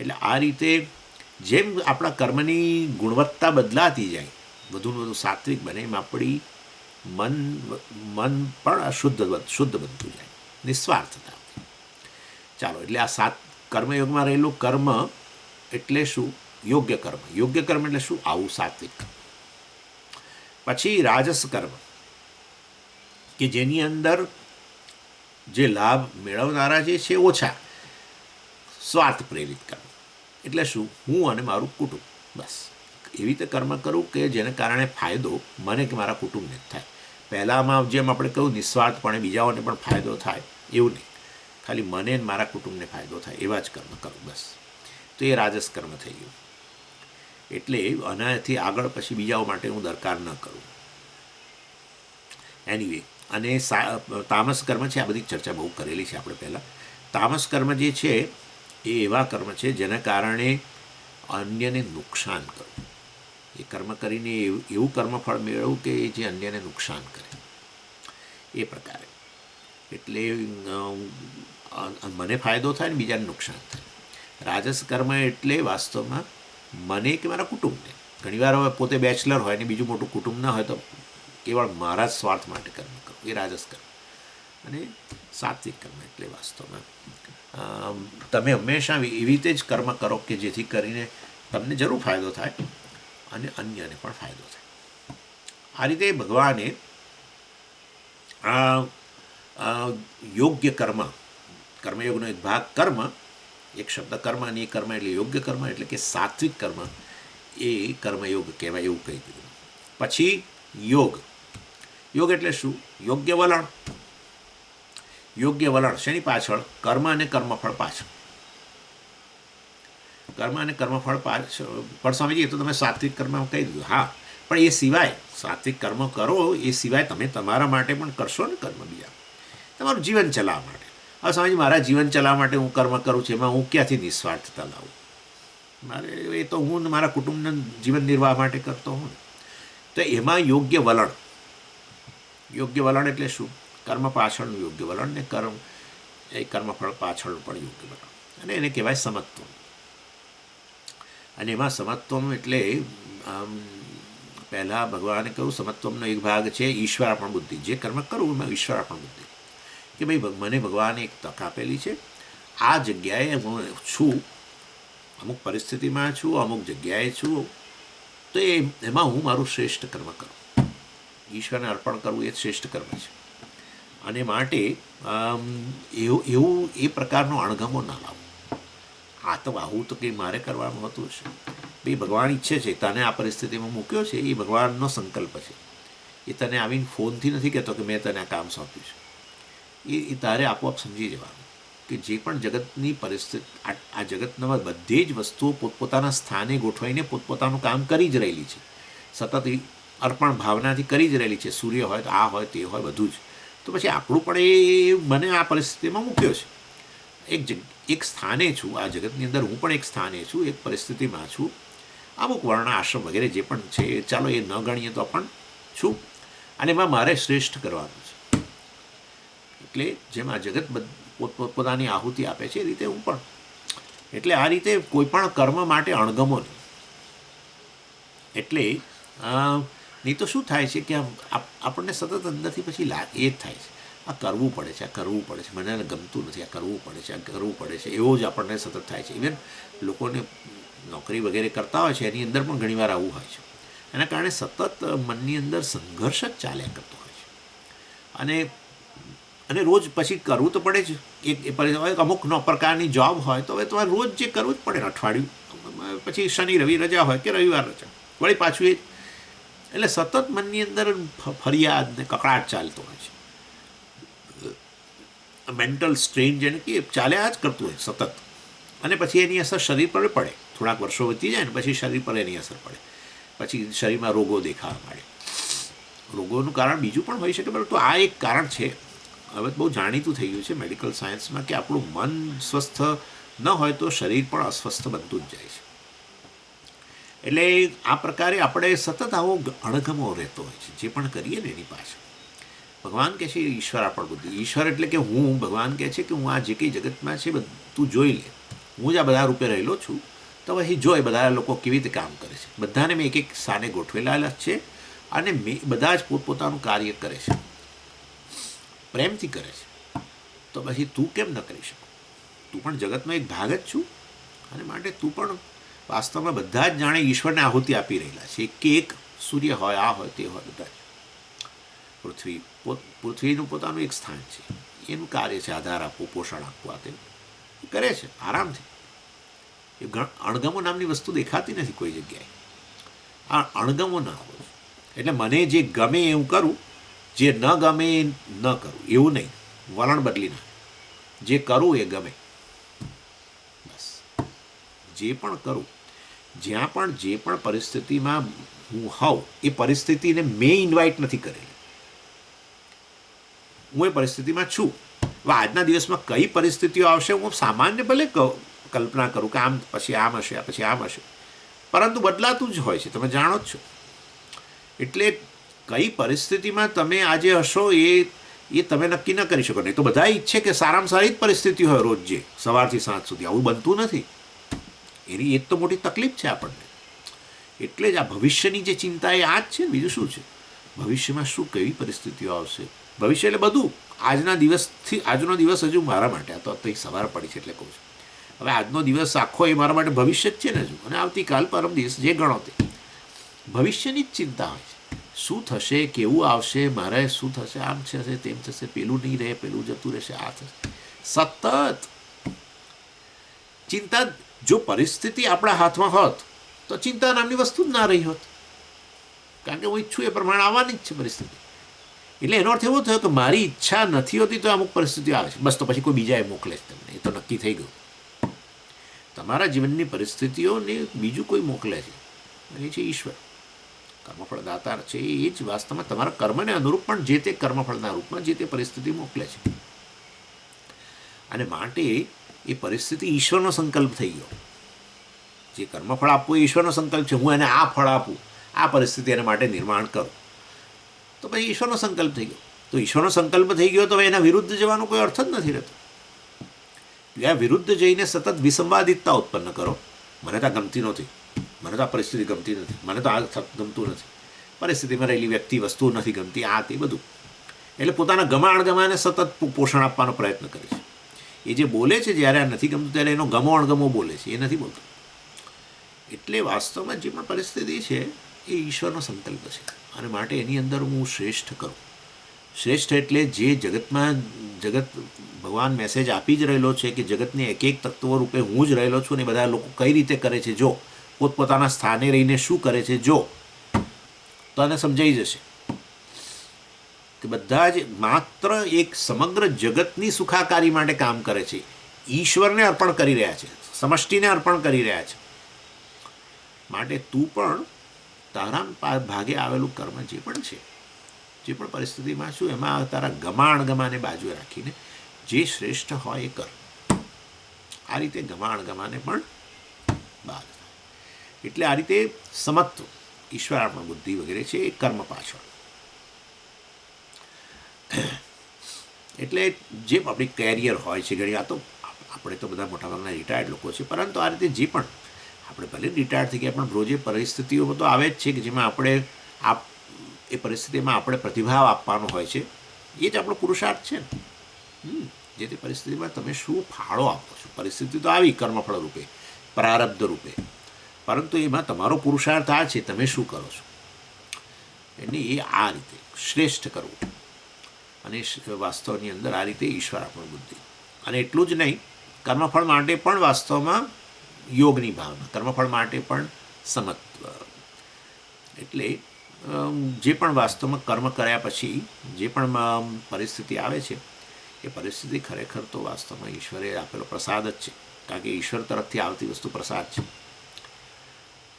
એટલે આ રીતે જેમ આપણા કર્મની ગુણવત્તા બદલાતી જાય, વધુને વધુ સાત્વિક બને, એમ આપણી મન મન પણ શુદ્ધ બનતું જાય, નિસ્વાર્થતા. ચાલો, એટલે આ કર્મયોગમાં રહેલું કર્મ એટલે શું? યોગ્ય કર્મ. યોગ્ય કર્મ એટલે શું? આવું સાત્વિક. પછી રાજસ કર્મ, કે જેની અંદર જે લાભ મેળવનારા જે છે ઓછા, સ્વાર્થ પ્રેરિત કર્મ. એટલે શું? હું અને મારું કુટુંબ, બસ એવી રીતે કર્મ કરું કે જેને કારણે ફાયદો મને કે મારા કુટુંબને જ થાય. પહેલાંમાં જેમ આપણે કહ્યું નિસ્વાર્થપણે બીજાઓને પણ ફાયદો થાય, એવું નહીં, ખાલી મને ને મારા કુટુંબને ફાયદો થાય એવા જ કર્મ કરું, બસ. તો એ રાજસ કર્મ થઈ ગયું. એટલે આનાથી આગળ પછી બીજાઓ માટે હું દરકાર ન કરું. એનીવે, અને તામસ કર્મ છે, આ બધી ચર્ચા બહુ કરેલી છે આપણે પહેલાં. તામસ કર્મ જે છે એ એવા કર્મ છે જેના કારણે અન્યને નુકસાન કરવું. એ કર્મ કરીને એવું કર્મફળ મેળવવું કે જે અન્યને નુકસાન કરે, એ પ્રકારે. એટલે મને ફાયદો થાય ને બીજાને નુકસાન થાય. રાજસ કર્મ એટલે વાસ્તવમાં મને કે મારા કુટુંબને. ઘણીવાર હવે પોતે બેચલર હોય ને બીજું મોટું કુટુંબ ના હોય તો કેવળ મારા જ સ્વાર્થ માટે કર્મ કરવું, એ રાજસ કર્મ. અને સાત્વિક કર્મ એટલે વાસ્તવમાં તમે હંમેશા એવી રીતે જ કર્મ કરો કે જેથી કરીને તમને જરૂર ફાયદો થાય અને અન્યને પણ ફાયદો થાય. આ રીતે ભગવાને યોગ્ય કર્મ, કર્મયોગનો એક ભાગ કર્મ, એક શબ્દ કર્મ અને એ કર્મ એટલે યોગ્ય કર્મ, એટલે કે સાત્વિક કર્મ, એ કર્મયોગ કહેવાય એવું કહી દીધું. પછી યોગ. યોગ એટલે શું? યોગ્ય વલણ. યોગ્ય વલણ શેની પાછળ? કર્મ અને કર્મફળ પાછળ. કર્મ અને કર્મફળ પાછળ પણ સ્વામીજી એ તો તમે સાત્વિક કર્મ કહી દીધું. હા, પણ એ સિવાય સાત્વિક કર્મ કરો એ સિવાય તમે તમારા માટે પણ કરશો ને કર્મ, બીજા તમારું જીવન ચલાવવા માટે. હવે સ્વામીજી મારા જીવન ચલાવવા માટે હું કર્મ કરું છું, એમાં હું ક્યાંથી નિસ્વાર્થતા લાવું? મારે એ તો હું મારા કુટુંબના જીવન નિર્વાહ માટે કરતો હું. તો એમાં યોગ્ય વલણ. યોગ્ય વલણ એટલે શું? કર્મ પાછળનું યોગ્ય વલણ ને એ કર્મફળ પાછળનું પણ યોગ્ય વલણ, અને એને કહેવાય સમત્વ. અને એમાં સમત્વમ એટલે પહેલાં ભગવાને કહ્યું સમત્વમનો એક ભાગ છે ઈશ્વરાર્પણ બુદ્ધિ. જે કર્મ કરું એમાં ઈશ્વરાર્પણ બુદ્ધિ, કે ભાઈ મને ભગવાને એક તક આપેલી છે, આ જગ્યાએ હું છું, અમુક પરિસ્થિતિમાં છું, અમુક જગ્યાએ છું, તો એમાં હું મારું શ્રેષ્ઠ કર્મ કરું. ઈશ્વરને અર્પણ કરવું એ શ્રેષ્ઠ કર્મ છે. અને માટે એવું એ પ્રકારનો અણગમો ના લાવો. આ તો આવું તો કંઈ મારે કરવાનું હોતું હશે, ભાઈ ભગવાન ઈચ્છે છે તને આ પરિસ્થિતિમાં મૂક્યો છે, એ ભગવાનનો સંકલ્પ છે. એ તને આવીને ફોનથી નથી કહેતો કે મેં તને આ કામ સોંપ્યું છે. એ તારે આપોઆપ સમજી જવાનું કે જે પણ જગતની પરિસ્થિતિ, આ જગતમાં બધી જ વસ્તુઓ પોતપોતાના સ્થાને ગોઠવાઈને પોતપોતાનું કામ કરી જ રહેલી છે, સતત અર્પણ ભાવનાથી કરી જ રહેલી છે. સૂર્ય હોય તો આ હોય તે હોય બધું જ. તો પછી આપણું પણ એ મને આ પરિસ્થિતિમાં મૂક્યો છે. એક સ્થાને છું આ જગતની અંદર, હું પણ એક સ્થાને છું, એક પરિસ્થિતિમાં છું. અમુક વર્ણ આશ્રમ વગેરે જે પણ છે ચાલો એ ન ગણીએ તો પણ છું, અને એમાં મારે શ્રેષ્ઠ કરવાનું છે. એટલે જેમ આ જગત પોતાની આહુતિ આપે છે એ રીતે હું પણ. એટલે આ રીતે કોઈ પણ કર્મ માટે અણગમો નહીં. એટલે નહીં તો શું થાય છે કે આપણને સતત અંદરથી પછી એ જ થાય છે, આ કરવું પડે છે, આ કરવું પડે છે, મને ગમતું નથી, આ કરવું પડે છે, આ કરવું પડે છે, એવો જ આપણને સતત થાય છે. ઇવન લોકોને નોકરી વગેરે કરતા હોય છે એની અંદર પણ ઘણીવાર આવું હોય છે. એના કારણે સતત મનની અંદર સંઘર્ષ જ ચાલ્યા કરતો હોય છે. અને રોજ પછી કરવું તો પડે જ. અમુક પ્રકારની જોબ હોય તો હવે તમારે રોજ જે કરવું જ પડે. અઠવાડિયું પછી શનિ રવિ રજા હોય કે રવિવાર રજા, વળી પાછું એ. એટલે સતત મનની અંદર ફરિયાદ ને કકળાટ ચાલતો હોય છે. મેન્ટલ સ્ટ્રેન જેને કે ચાલ્યા જ કરતું હોય સતત. અને પછી એની અસર શરીર પર પડે. થોડાક વર્ષો વીતી જાય ને પછી શરીર પર એની અસર પડે. પછી શરીરમાં રોગો દેખાવા માંડે. રોગોનું કારણ બીજું પણ હોઈ શકે, પરંતુ આ એક કારણ છે હવે બહુ જાણીતું થઈ ગયું છે મેડિકલ સાયન્સમાં કે આપણું મન સ્વસ્થ ન હોય તો શરીર પણ અસ્વસ્થ બનતું જ જાય છે. એટલે આ પ્રકારે આપણે સતત આવો અણગમો રહેતો હોય છે જે પણ કરીએ ને એની પાછળ. ભગવાન કહે છે ઈશ્વર આપણ બુદ્ધિ. ઈશ્વર એટલે કે હું, ભગવાન કહે છે કે હું આ જે કંઈ જગતમાં છે તું જોઈ લે, હું જ આ બધા રૂપે રહેલો છું, તો અહીં જોઈ બધા લોકો કેવી રીતે કામ કરે છે. બધાને મેં એક એક સ્થાને ગોઠવેલા છે અને બધા જ પોતપોતાનું કાર્ય કરે છે, પ્રેમથી કરે છે. તો પછી તું કેમ ન કરી શકો? તું પણ જગતનો એક ભાગ જ છું અને માટે તું પણ વાસ્તવમાં બધા જ જાણે ઈશ્વરને આહુતિ આપી રહેલા છે. એક સૂર્ય હોય, આ હોય, તે હોય, બધા જ પૃથ્વીનું પોતાનું એક સ્થાન છે, એનું કાર્ય છે આધાર આપવું, પોષણ આપવું, આ તે કરે છે આરામથી. એ અણગમો નામની વસ્તુ દેખાતી નથી કોઈ જગ્યાએ. આ અણગમો ના હોય એટલે મને જે ગમે એવું કરું, જે ન ગમે એ ન કરું એવું નહીં, વલણ બદલી નાખે. જે કરું એ ગમે, બસ. જે પણ કરું, જ્યાં પણ જે પણ પરિસ્થિતિમાં હું હોઉં, એ પરિસ્થિતિને મેં ઇન્વાઇટ નથી કરેલી, હું એ પરિસ્થિતિમાં છું. હવે આજના દિવસમાં કઈ પરિસ્થિતિઓ આવશે હું સામાન્ય ભલે કલ્પના કરું કે આમ પછી આમ હશે, પછી આમ હશે, પરંતુ બદલાતું જ હોય છે, તમે જાણો જ છો. એટલે કઈ પરિસ્થિતિમાં તમે આજે હશો એ તમે નક્કી ન કરી શકો. નહીં તો બધા ઈચ્છે કે સારામાં સારી જ પરિસ્થિતિ હોય રોજ, જે સવારથી સાંજ સુધી. આવું બનતું નથી. એની એક તો મોટી તકલીફ છે આપણને. એટલે જ આ ભવિષ્યની જે ચિંતા એ આ જ છે ને, બીજું શું છે? ભવિષ્યમાં શું કેવી પરિસ્થિતિઓ આવશે? ભવિષ્ય એટલે બધું. આજનો દિવસ હજુ મારા માટે, આ તો અત્યારે સવાર પડી છે એટલે કહું છું. હવે આજનો દિવસ આખો એ મારા માટે ભવિષ્ય જ છે ને હજુ, અને આવતીકાલ પરમ દિવસ જે ગણો તે ભવિષ્યની જ ચિંતા હોય છે. શું થશે, કેવું આવશે, મારે શું થશે, આમ થશે, તેમ થશે, પેલું નહીં રહે, પેલું જતું રહેશે, આ થશે. સતત ચિંતા. જો પરિસ્થિતિ આપણા હાથમાં હોત તો ચિંતા નામની વસ્તુ જ ના રહી હોત, કારણ કે હું ઈચ્છું એ પ્રમાણે આવવાની જ છે પરિસ્થિતિ. એટલે એનો અર્થ એવો થયો કે મારી ઈચ્છા નથી હોતી તો અમુક પરિસ્થિતિઓ આવે છે, બસ તો પછી કોઈ બીજાએ મોકલે છે તમને, એ તો નક્કી થઈ ગયું. તમારા જીવનની પરિસ્થિતિઓને બીજું કોઈ મોકલે છે, એ છે ઈશ્વર, કર્મફળ દાતાર છે. એ જ વાસ્તવમાં તમારા કર્મને અનુરૂપ પણ જે તે કર્મફળના રૂપમાં જે તે પરિસ્થિતિ મોકલે છે. અને માટે એ પરિસ્થિતિ ઈશ્વરનો સંકલ્પ થઈ ગયો. જે કર્મફળ આપવું એ ઈશ્વરનો સંકલ્પ છે, હું એને આ ફળ આપું, આ પરિસ્થિતિ એના માટે નિર્માણ કરું, તો પછી ઈશ્વરનો સંકલ્પ થઈ ગયો. તો ઈશ્વરનો સંકલ્પ થઈ ગયો તો એના વિરુદ્ધ જવાનો કોઈ અર્થ જ નથી રહેતો. આ વિરુદ્ધ જઈને સતત વિસંવાદિતતા ઉત્પન્ન કરો. મને તો આ ગમતી નથી, મને તો આ પરિસ્થિતિ ગમતી નથી, મને તો આ ગમતું નથી, પરિસ્થિતિમાં રહેલી વ્યક્તિ વસ્તુ નથી ગમતી, આ તે બધું. એટલે પોતાના ગમા અણગમાને સતત પોષણ આપવાનો પ્રયત્ન કરે છે. એ જે બોલે છે જ્યારે આ નથી ગમતું ત્યારે એનો ગમો અણગમો બોલે છે, એ નથી બોલતો. એટલે વાસ્તવમાં જે પણ પરિસ્થિતિ છે એ ઈશ્વરનો સંકલ્પ છે, અને માટે એની અંદર હું શ્રેષ્ઠ કરું. શ્રેષ્ઠ એટલે જે જગત ભગવાન મેસેજ આપી જ રહેલો છે કે જગતને એક એક તત્વો રૂપે હું જ રહેલો છું, અને બધા લોકો કઈ રીતે કરે છે જો, પોતપોતાના સ્થાને રહીને શું કરે છે જો, તો આને સમજાઈ જશે કે બધા જ માત્ર એક સમગ્ર જગતની સુખાકારી માટે કામ કરે છે, ઈશ્વરને અર્પણ કરી રહ્યા છે, સમષ્ટિને અર્પણ કરી રહ્યા છે. માટે તું પણ તારા ભાગે આવેલું કર્મ જે પણ છે, જે પણ પરિસ્થિતિમાં છું, એમાં તારા ગમા અણગમાને બાજુએ રાખીને જે શ્રેષ્ઠ હોય એ કર. આ રીતે ગમા અણગમાને પણ બાદ થાય. એટલે આ રીતે સમત્વ, ઈશ્વર આપણ બુદ્ધિ વગેરે છે એ કર્મ પાછળ. એટલે જે આપણી કેરિયર હોય છે, ઘણી આ તો આપણે તો બધા મોટાભાગના રિટાયર્ડ લોકો છે, પરંતુ આ રીતે જે પણ આપણે ભલે રિટાયર્ડ થઈ ગયા પણ રોજે પરિસ્થિતિઓ તો આવે જ છે કે જેમાં આપણે એ પરિસ્થિતિમાં આપણે પ્રતિભાવ આપવાનો હોય છે. એ જ આપણો પુરુષાર્થ છે ને. જે તે પરિસ્થિતિમાં તમે શું ફાળો આપો છો. પરિસ્થિતિ તો આવી કર્મફળ રૂપે, પ્રારબ્ધ રૂપે, પરંતુ એમાં તમારો પુરુષાર્થ આ છે, તમે શું કરો છો. એને એ આ રીતે શ્રેષ્ઠ કરવું, અને વાસ્તવની અંદર આ રીતે ઈશ્વર આપણ બુદ્ધિ. અને એટલું જ નહીં, કર્મફળ માટે પણ વાસ્તવમાં યોગની ભાવના, કર્મફળ માટે પણ સમત્વ. એટલે જે પણ વાસ્તવમાં કર્મ કર્યા પછી જે પણ પરિસ્થિતિ આવે છે એ પરિસ્થિતિ ખરેખર તો વાસ્તવમાં ઈશ્વરે આપેલો પ્રસાદ જ છે, કારણ કે ઈશ્વર તરફથી આવતી વસ્તુ પ્રસાદ છે.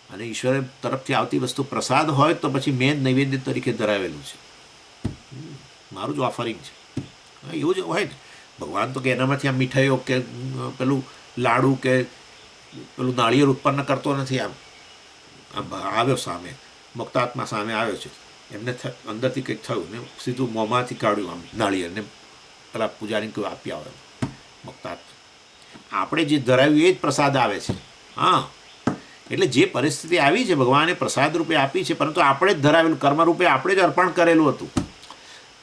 અને ઈશ્વર તરફથી આવતી વસ્તુ પ્રસાદ હોય તો પછી મેં જ નૈવેદ્ય તરીકે ધરાવેલું છે, મારું જ ઓફરિંગ છે. હા, એવું જ હોય ને. ભગવાન તો કે એનામાંથી આમ મીઠાઈઓ કે પેલું લાડુ કે પેલું નાળિયેર ઉત્પન્ન કરતો નથી. આમ આમ આવ્યો સામે, મુક્તાત્મા સામે આવ્યો છે, એમને અંદરથી કંઈક થયું ને સીધું મોંમાંથી કાઢ્યું આમ નાળિયેરને પેલા પૂજારી કોઈ આપી આવે મુક્તાત્મા. આપણે જે ધરાવ્યું એ જ પ્રસાદ આવે છે. હા, એટલે જે પરિસ્થિતિ આવી છે ભગવાને પ્રસાદ રૂપે આપી છે, પરંતુ આપણે જ ધરાવેલું કર્મરૂપે આપણે જ અર્પણ કરેલું હતું,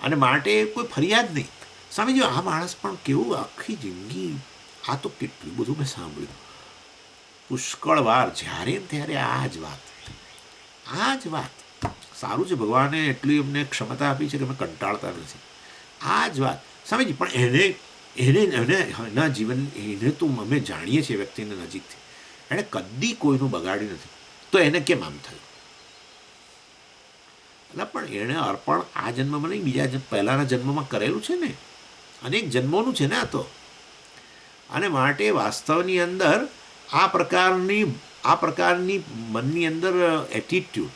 અને માટે કોઈ ફરિયાદ નહીં. સ્વામીજી, આ માણસ પણ કેવું આખી જિંદગી, આ તો કેટલું બધું મેં સાંભળ્યું પુષ્કળ વાર, જ્યારે ત્યારે આ જ વાત, આ જ વાત. સારું છે ભગવાને એટલી અમને ક્ષમતા આપી છે કે અમે કંટાળતા નથી. આ જ વાત સ્વામીજી. પણ એના જીવન, એને તો અમે જાણીએ છીએ વ્યક્તિને નજીકથી, એણે કદી કોઈનું બગાડ્યું નથી, તો એને કેમ આમ થયું? એટલે પણ એણે અર્પણ આ જન્મમાં નહીં, બીજા પહેલાંના જન્મમાં કરેલું છે ને, અનેક જન્મોનું છે ને આ તો. અને માટે વાસ્તવની અંદર આ પ્રકારની મનની અંદર એટીટ્યૂડ,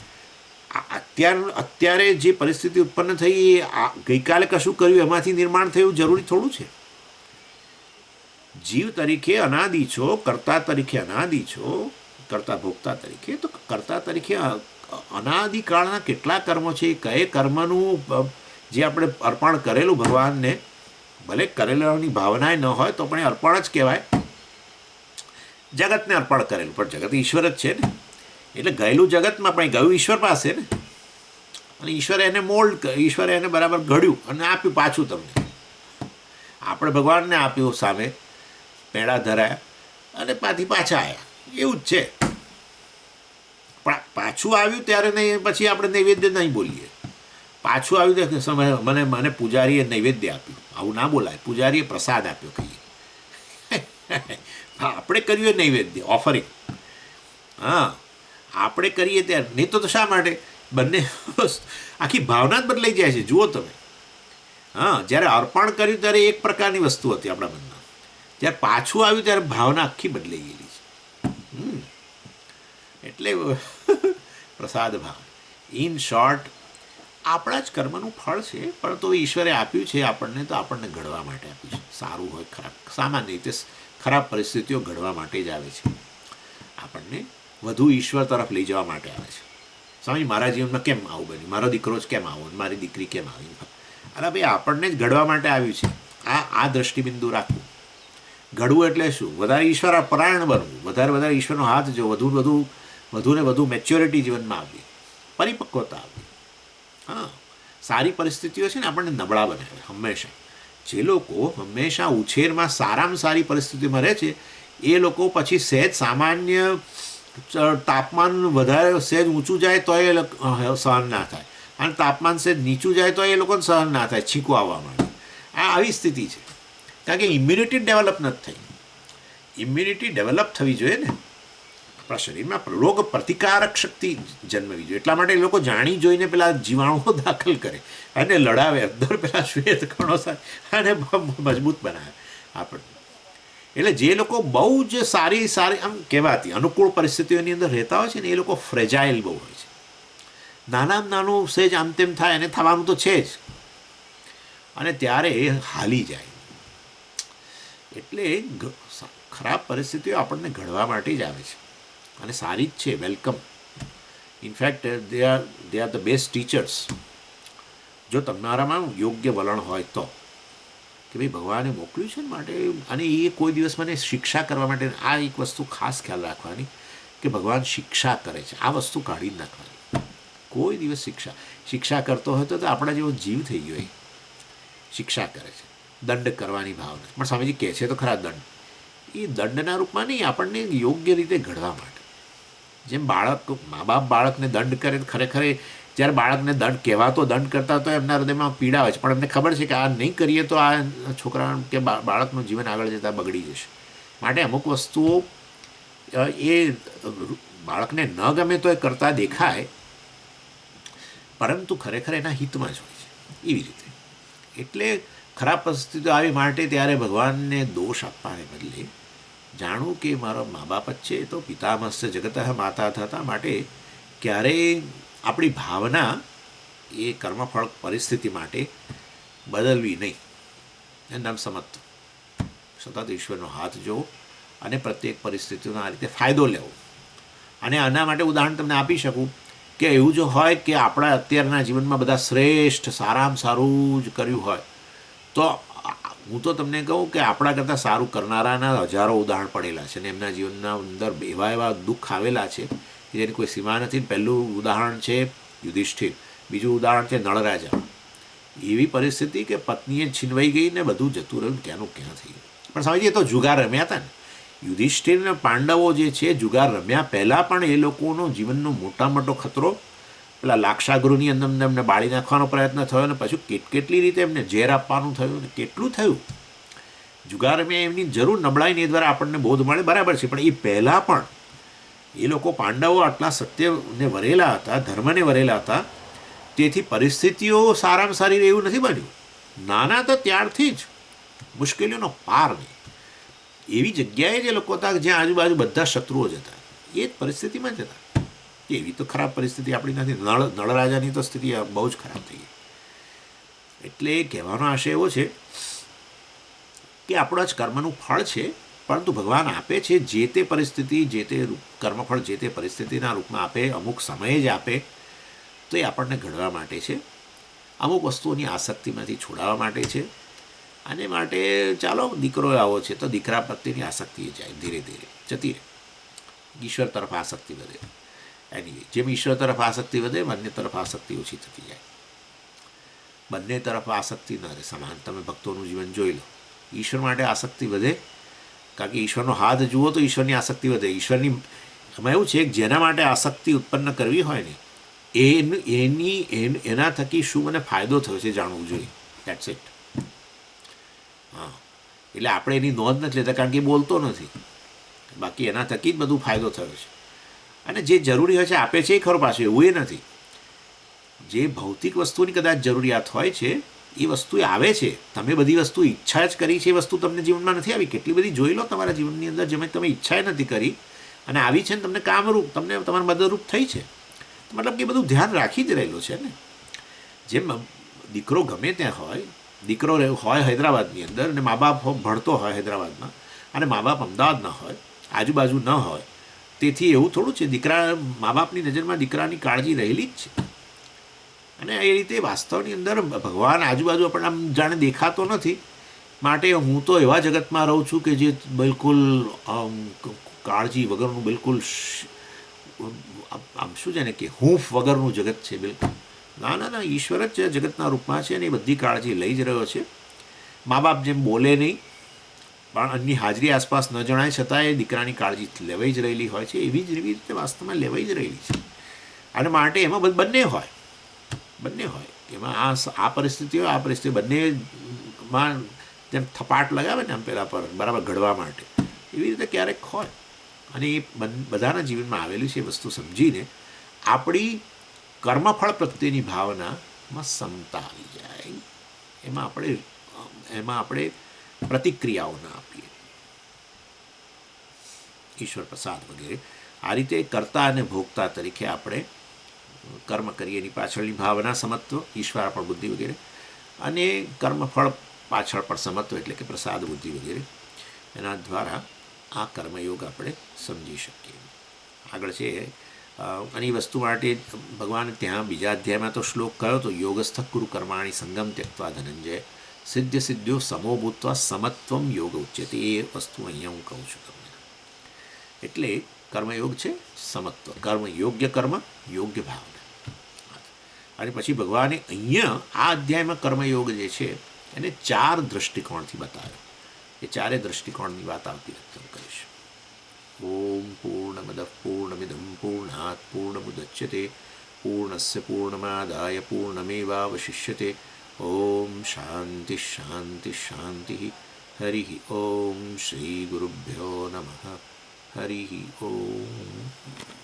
અત્યારે જે પરિસ્થિતિ ઉત્પન્ન થઈ એ ગઈકાલે કશું કર્યું એમાંથી નિર્માણ થયું જરૂરી થોડું છે. જીવ તરીકે અનાદિ છો, કર્તા તરીકે અનાદિ છો, કર્તા ભોગતા તરીકે. તો કર્તા તરીકે અનાદિકાળના કેટલા કર્મો છે, કયે કર્મનું જે આપણે અર્પણ કરેલું ભગવાનને, ભલે કરેલાની ભાવનાએ ન હોય તો પણ એ અર્પણ જ કહેવાય. જગતને અર્પણ કરેલું, પણ જગત ઈશ્વર જ છે ને, એટલે ગયેલું જગતમાં પણ ગયું ઈશ્વર પાસે ને, અને ઈશ્વરે એને ઈશ્વરે એને બરાબર ઘડ્યું અને આપ્યું પાછું તમને. આપણે ભગવાનને આપ્યું, સામે પેડા ધરાયા અને પાછા આવ્યા, એવું જ છે. પણ પાછું આવ્યું ત્યારે નહીં, પછી આપણે નૈવેદ્ય નહીં બોલીએ. પાછું આવ્યું તો સમય મને પૂજારીએ નૈવેદ્ય આપ્યું, આવું ના બોલાય. પૂજારીએ પ્રસાદ આપ્યો કહીએ. આપણે કર્યું એ નૈવેદ્ય ઓફરિંગ. હા, આપણે કરીએ ત્યારે, નહીં તો શા માટે? બંને આખી ભાવના જ બદલાઈ જાય છે. જુઓ તમે, હા, જ્યારે અર્પણ કર્યું ત્યારે એક પ્રકારની વસ્તુ હતી આપણા મનમાં, જ્યારે પાછું આવ્યું ત્યારે ભાવના આખી બદલાઈ ગયેલી છે. એટલે પ્રસાદ ભાવ, ઇન શોર્ટ, આપણા જ કર્મનું ફળ છે, પરંતુ ઈશ્વરે આપ્યું છે આપણને, તો આપણને ઘડવા માટે આપ્યું છે. સારું હોય ખરાબ, સામાન્ય રીતે ખરાબ પરિસ્થિતિઓ ઘડવા માટે જ આવે છે, આપણને વધુ ઈશ્વર તરફ લઈ જવા માટે આવે છે. સ્વામી, મારા જીવનમાં કેમ આવું બન્યું, મારો દીકરો જ કેમ આવો, મારી દીકરી કેમ આવી? અરે ભાઈ, આપણને જ ઘડવા માટે આવ્યું છે. આ દ્રષ્ટિબિંદુ રાખવું. ઘડવું એટલે શું? વધારે ઈશ્વર પરાયણ બનવું, વધારે ઈશ્વરનો હાથ જો, વધુને વધુ મેચ્યોરિટી જીવનમાં આવવી, પરિપક્વતા આવવી. હા, સારી પરિસ્થિતિઓ છે ને આપણને નબળા બનાવે હંમેશા. જે લોકો હંમેશા ઉછેરમાં સારામાં સારી પરિસ્થિતિમાં રહે છે, એ લોકો પછી સહેજ સામાન્ય તાપમાન વધારે સહેજ ઊંચું જાય તો એ સહન ના થાય, અને તાપમાન સહેજ નીચું જાય તો એ લોકોને સહન ના થાય, છીંકો આવવા માંડે. આવી સ્થિતિ છે, કારણ કે ઇમ્યુનિટી ડેવલપ નથી થઈ. ઇમ્યુનિટી ડેવલપ થવી જોઈએ ને, આપણા શરીરમાં રોગ પ્રતિકારક શક્તિ જન્મવી જોઈએ. એટલા માટે એ લોકો જાણી જોઈને પેલા જીવાણુઓ દાખલ કરે અને લડાવે, અંદર પેલા શ્વેત કણો અને મજબૂત બનાવે આપણને. એટલે જે લોકો બહુ જ સારી આમ કહેવાતી અનુકૂળ પરિસ્થિતિઓની અંદર રહેતા હોય છે ને, એ લોકો ફ્રેજાઇલ બહુ હોય છે. નાનામાં નાનું સહેજ આમ તેમ થાય, અને થવાનું તો છે જ, અને ત્યારે એ હાલી જાય. એટલે ખરાબ પરિસ્થિતિઓ આપણને ઘડવા માટે જ આવે છે, અને સારી જ છે, welcome. In fact they are the best teachers. જો તમારામાં યોગ્ય વલણ હોય તો, કે ભાઈ ભગવાને મોકલ્યું છે ને માટે, અને એ કોઈ દિવસ મને શિક્ષા કરવા માટે, આ એક વસ્તુ ખાસ ખ્યાલ રાખવાની કે ભગવાન શિક્ષા કરે છે, આ વસ્તુ કાઢી જ નાખવાની. કોઈ દિવસ શિક્ષા કરતો હોય તો આપણા જેવો જીવ થઈ ગયો, એ શિક્ષા કરે છે, દંડ કરવાની ભાવના. પણ સ્વામીજી કહે છે તો ખરા, દંડ એ દંડના રૂપમાં નહીં, આપણને યોગ્ય રીતે ઘડવા માટે. જેમ મા બાપ બાળકને દંડ કરે, ખરેખર જ્યારે બાળકને દંડ કહેવાતો દંડ કરતા તો એમના હૃદયમાં પીડા હોય છે, પણ એમને ખબર છે કે આ નહીં કરીએ તો આ છોકરા કે બાળકનું જીવન આગળ જતાં બગડી જશે. માટે અમુક વસ્તુઓ એ બાળકને ન ગમે તો એ કરતા દેખાય, પરંતુ ખરેખર એના હિતમાં જ હોય છે, એવી રીતે. એટલે ખરાબ પરિસ્થિતિઓ આવી માટે ત્યારે ભગવાનને દોષ આપવાને બદલે જાણવું કે મારા મા બાપ જ છે, તો પિતામહસ્ય જગત માતા થતા, માટે ક્યારેય આપણી ભાવના એ કર્મફળ પરિસ્થિતિ માટે બદલવી નહીં. એનું નામ સમત્વ. સતત ઈશ્વરનો હાથ જોવો અને પ્રત્યેક પરિસ્થિતિનો આ રીતે ફાયદો લેવો. અને આના માટે ઉદાહરણ તમને આપી શકું કે એવું જો હોય કે આપણા અત્યારના જીવનમાં બધા શ્રેષ્ઠ સારામાં સારું જ કર્યું હોય તો હું તો તમને કહું કે આપણા કરતાં સારું કરનારાના હજારો ઉદાહરણ પડેલા છે અને એમના જીવનના અંદર એવા એવા દુઃખ આવેલા છે કે જેની કોઈ સીમા નથી. પહેલું ઉદાહરણ છે યુધિષ્ઠિર, બીજું ઉદાહરણ છે નળરાજા. એવી પરિસ્થિતિ કે પત્નીએ છીનવાઈ ગઈ ને બધું જતું રહ્યું, ક્યાંનું ક્યાં થઈ ગયું. પણ સમજીએ તો જુગાર રમ્યા હતા ને યુધિષ્ઠિર પાંડવો જે છે જુગાર રમ્યા પહેલાં પણ એ લોકોનો જીવનનો મોટા મોટો ખતરો પેલા લાક્ષાગૃહની અંદર એમને બાળી નાખવાનો પ્રયત્ન થયો ને પછી કેટલી રીતે એમને ઝેર આપવાનું થયું ને કેટલું થયું. જુગાર રમ્યા એમની જરૂર નબળાઈને એ દ્વારા આપણને બોધ મળે, બરાબર છે, પણ એ પહેલાં પણ એ લોકો પાંડવો આટલા સત્યને વરેલા હતા, ધર્મને વરેલા હતા, તેથી પરિસ્થિતિઓ સારામાં સારી રહે એવું નથી બન્યું. નાના તો ત્યારથી જ મુશ્કેલીઓનો પાર નહીં. એવી જગ્યાએ જે લોકો હતા જ્યાં આજુબાજુ બધા શત્રુઓ જ હતા, એ જ પરિસ્થિતિમાં જ હતા. એવી તો ખરાબ પરિસ્થિતિ આપણી નથી. નળરાજાની તો સ્થિતિ બહુ જ ખરાબ થઈ ગઈ. એટલે કહેવાનો આશય એવો છે કે આપણો જ કર્મનું ફળ છે, પરંતુ ભગવાન આપે છે જે તે પરિસ્થિતિ, જે તે કર્મફળ જે તે પરિસ્થિતિના રૂપમાં આપે, અમુક સમયે જ આપે, તો એ આપણને ઘડવા માટે છે, અમુક વસ્તુઓની આસક્તિમાંથી છોડાવવા માટે છે. અને માટે ચાલો દીકરો આવો છે તો દીકરા પ્રત્યેની આસક્તિ જાય, ધીરે ધીરે જતી રહે, ઈશ્વર તરફ આસક્તિ વધે. એની જેમ ઈશ્વર તરફ આસક્તિ વધે બંને તરફ આસક્તિ ઓછી થતી જાય. બંને તરફ આસક્તિ ન રહે સમાન. તમે ભક્તોનું જીવન જોઈ લો, ઈશ્વર માટે આસક્તિ વધે કારણ કે ઈશ્વરનો હાથ જુઓ તો ઈશ્વરની આસક્તિ વધે. ઈશ્વરની એમાં એવું છે કે જેના માટે આસક્તિ ઉત્પન્ન કરવી હોય ને એના થકી શું મને ફાયદો થયો છે જાણવું જોઈએ. That's it. હા, એટલે આપણે એની નોંધ નથી લેતા કારણ કે એ બોલતો નથી, બાકી એના થકી જ બધું ફાયદો થયો છે. અને જે જરૂરી હોય છે આપે છે એ ખરો, પાછું એવું એ નથી. જે ભૌતિક વસ્તુની કદાચ જરૂરિયાત હોય છે એ વસ્તુ આવે છે. તમે બધી વસ્તુ ઈચ્છા જ કરી છે એ વસ્તુ તમને જીવનમાં નથી આવી. કેટલી બધી જોઈ લો તમારા જીવનની અંદર જેમ તમે ઈચ્છા નથી કરી અને આવી છે ને તમને કામરૂપ, તમને તમારા મદદરૂપ થઈ છે. મતલબ કે બધું ધ્યાન રાખી જ રહેલું છે ને. જેમ દીકરો ગમે ત્યાં હોય, દીકરો હોય હૈદરાબાદની અંદર અને મા બાપ ભણતો હોય હૈદરાબાદમાં અને મા બાપ અમદાવાદના હોય, આજુબાજુ ન હોય, તેથી એવું થોડું છે. દીકરા મા બાપની નજરમાં દીકરાની કાળજી રહેલી જ છે. અને એ રીતે વાસ્તવની અંદર ભગવાન આજુબાજુ આપણને આમ જાણે દેખાતો નથી, માટે હું તો એવા જગતમાં રહું છું કે જે બિલકુલ કાળજી વગરનું, બિલકુલ આમ શું છે ને કે હૂંફ વગરનું જગત છે. બિલકુલ ના ના ના, ઈશ્વર જ જગતના રૂપમાં છે અને એ બધી કાળજી લઈ જ રહ્યો છે. મા બાપ જેમ બોલે નહીં પણ અન્યની હાજરી આસપાસ ન જણાય છતાં એ દીકરાની કાળજી લેવાઈ જ રહેલી હોય છે. એવી રીતે વાસ્તવમાં લેવાઈ જ રહેલી છે. અને માટે એમાં બંને હોય એમાં આ પરિસ્થિતિ હોય, આ પરિસ્થિતિ બંનેમાં જેમ થપાટ લગાવે ને આમ પેલા પર બરાબર ઘડવા માટે, એવી રીતે ક્યારેક હોય. અને એ બધાના જીવનમાં આવેલી છે વસ્તુ સમજીને આપણી કર્મફળ પ્રત્યેની ભાવનામાં સમતા આવી જાય. એમાં આપણે પ્રતિક્રિયાઓ ના આપીએ. ઈશ્વર પ્રસાદ વગેરે આ રીતે કરતા અને ભોગતા તરીકે આપણે કર્મ કરીએ. એની પાછળની ભાવના સમત્વ, ઈશ્વર આપણ બુદ્ધિ વગેરે, અને કર્મફળ પાછળ પણ સમત્વ એટલે કે પ્રસાદ બુદ્ધિ વગેરે. એના દ્વારા આ કર્મયોગ આપણે સમજી શકીએ. આગળ છે અને એ વસ્તુ માટે ભગવાન ત્યાં બીજા અધ્યાયમાં તો શ્લોક કયો તો યોગસ્થ કુરુ કર્માણી સંગમ ત્યક્ત્વા ધનંજય સિદ્ધ સિદ્ધ્યો સમો ભૂત્વા સમત્વમ યોગ ઉચ્યતે. એ વસ્તુ અહીંયા હું કહું છું તમને. એટલે કર્મયોગ છે સમત્વ, કર્મ યોગ્ય કર્મ, યોગ્ય ભાવના. અને પછી ભગવાને અહીંયા આ અધ્યાયમાં કર્મયોગ જે છે એને 4 દૃષ્ટિકોણથી બતાવ્યો. એ 4 દૃષ્ટિકોણની વાત આવતી વખતે હું કહીશ. ઓમ પૂર્ણમદ પૂર્ણમિદં પૂર્ણાત પૂર્ણમુદચ્યતે પૂર્ણસ્ય પૂર્ણમાદાય પૂર્ણમેવાવશિષ્યતે. ઓમ શાંતિ શાંતિ શાંતિ. હરિ ઓમ શ્રી ગુરુભ્યો નમઃ. હરિ ઓમ.